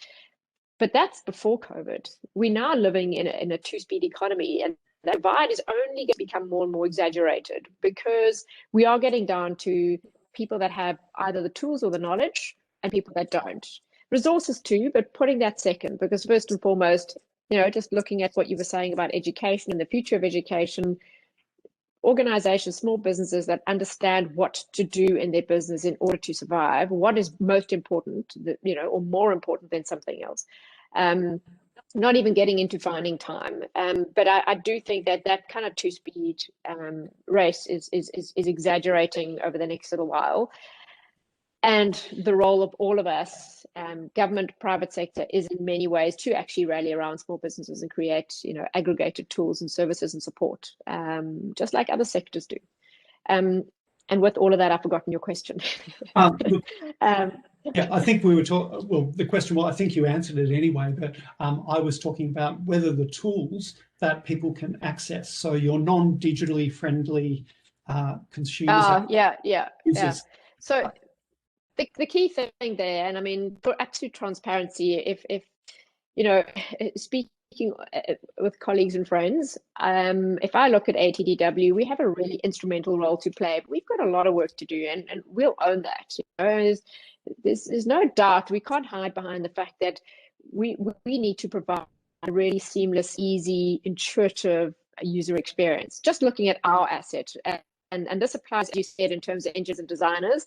But that's before COVID. We're now living in a two-speed economy, and that divide is only going to become more and more exaggerated because we are getting down to people that have either the tools or the knowledge and people that don't. Resources too, but putting that second, because first and foremost, just looking at what you were saying about education and the future of education, organizations, small businesses that understand what to do in their business in order to survive, what is most important, or more important than something else. Not even getting into finding time. But I do think that kind of two-speed race is exaggerating over the next little while. And the role of all of us, government, private sector, is in many ways to actually rally around small businesses and create, aggregated tools and services and support, just like other sectors do. And And with all of that, I've forgotten your question. Look, yeah, I think we were talking, well, the question, well, I think you answered it anyway, but I was talking about whether the tools that people can access, so your non-digitally friendly consumers. Yeah. So the key thing there, and I mean, for absolute transparency, if you know, speaking with colleagues and friends, if I look at ATDW, we have a really instrumental role to play, but we've got a lot of work to do, and we'll own that. You know, there's no doubt. We can't hide behind the fact that we need to provide a really seamless, easy, intuitive user experience. Just looking at our asset, and this applies, as you said, in terms of engineers and designers.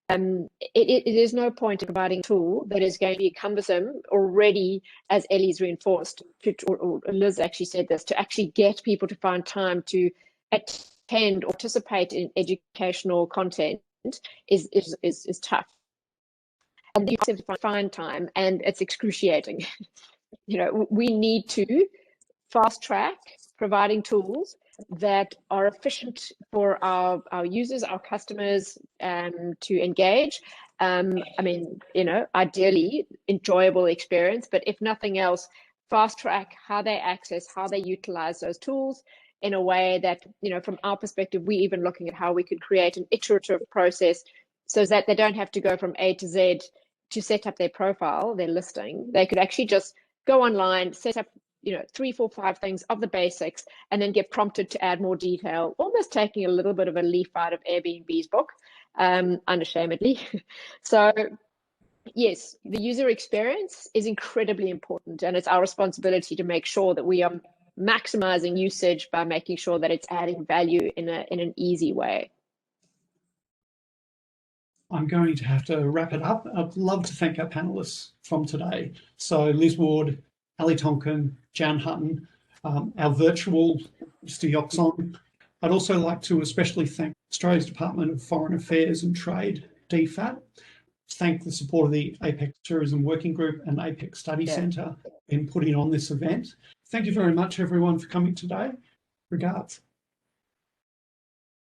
It is no point in providing a tool that is going to be cumbersome already, as Ellie's reinforced, or Liz actually said this, to actually get people to find time to attend or participate in educational content is tough. And you have to find time, and it's excruciating. You know, we need to fast track providing tools that are efficient for our users, our customers, to engage. I mean, you know, ideally enjoyable experience, but if nothing else, fast track how they access, how they utilize those tools in a way that, you know, from our perspective, we're even looking at how we could create an iterative process so that they don't have to go from A to Z to set up their profile, their listing. They could actually just go online, set up, you know, 3, 4, 5 things of the basics, and then get prompted to add more detail, almost taking a little bit of a leaf out of Airbnb's book, unashamedly. So yes, the user experience is incredibly important, and it's our responsibility to make sure that we are maximizing usage by making sure that it's adding value in an easy way. I'm going to have to wrap it up. I'd love to thank our panelists from today. So Liz Ward, Ellie Tonkin, Jan Hutton, our virtual Mr. Yock. I'd also like to especially thank Australia's Department of Foreign Affairs and Trade, DFAT, thank the support of the APEC Tourism Working Group and APEC Study Centre in putting on this event. Thank you very much, everyone, for coming today. Regards.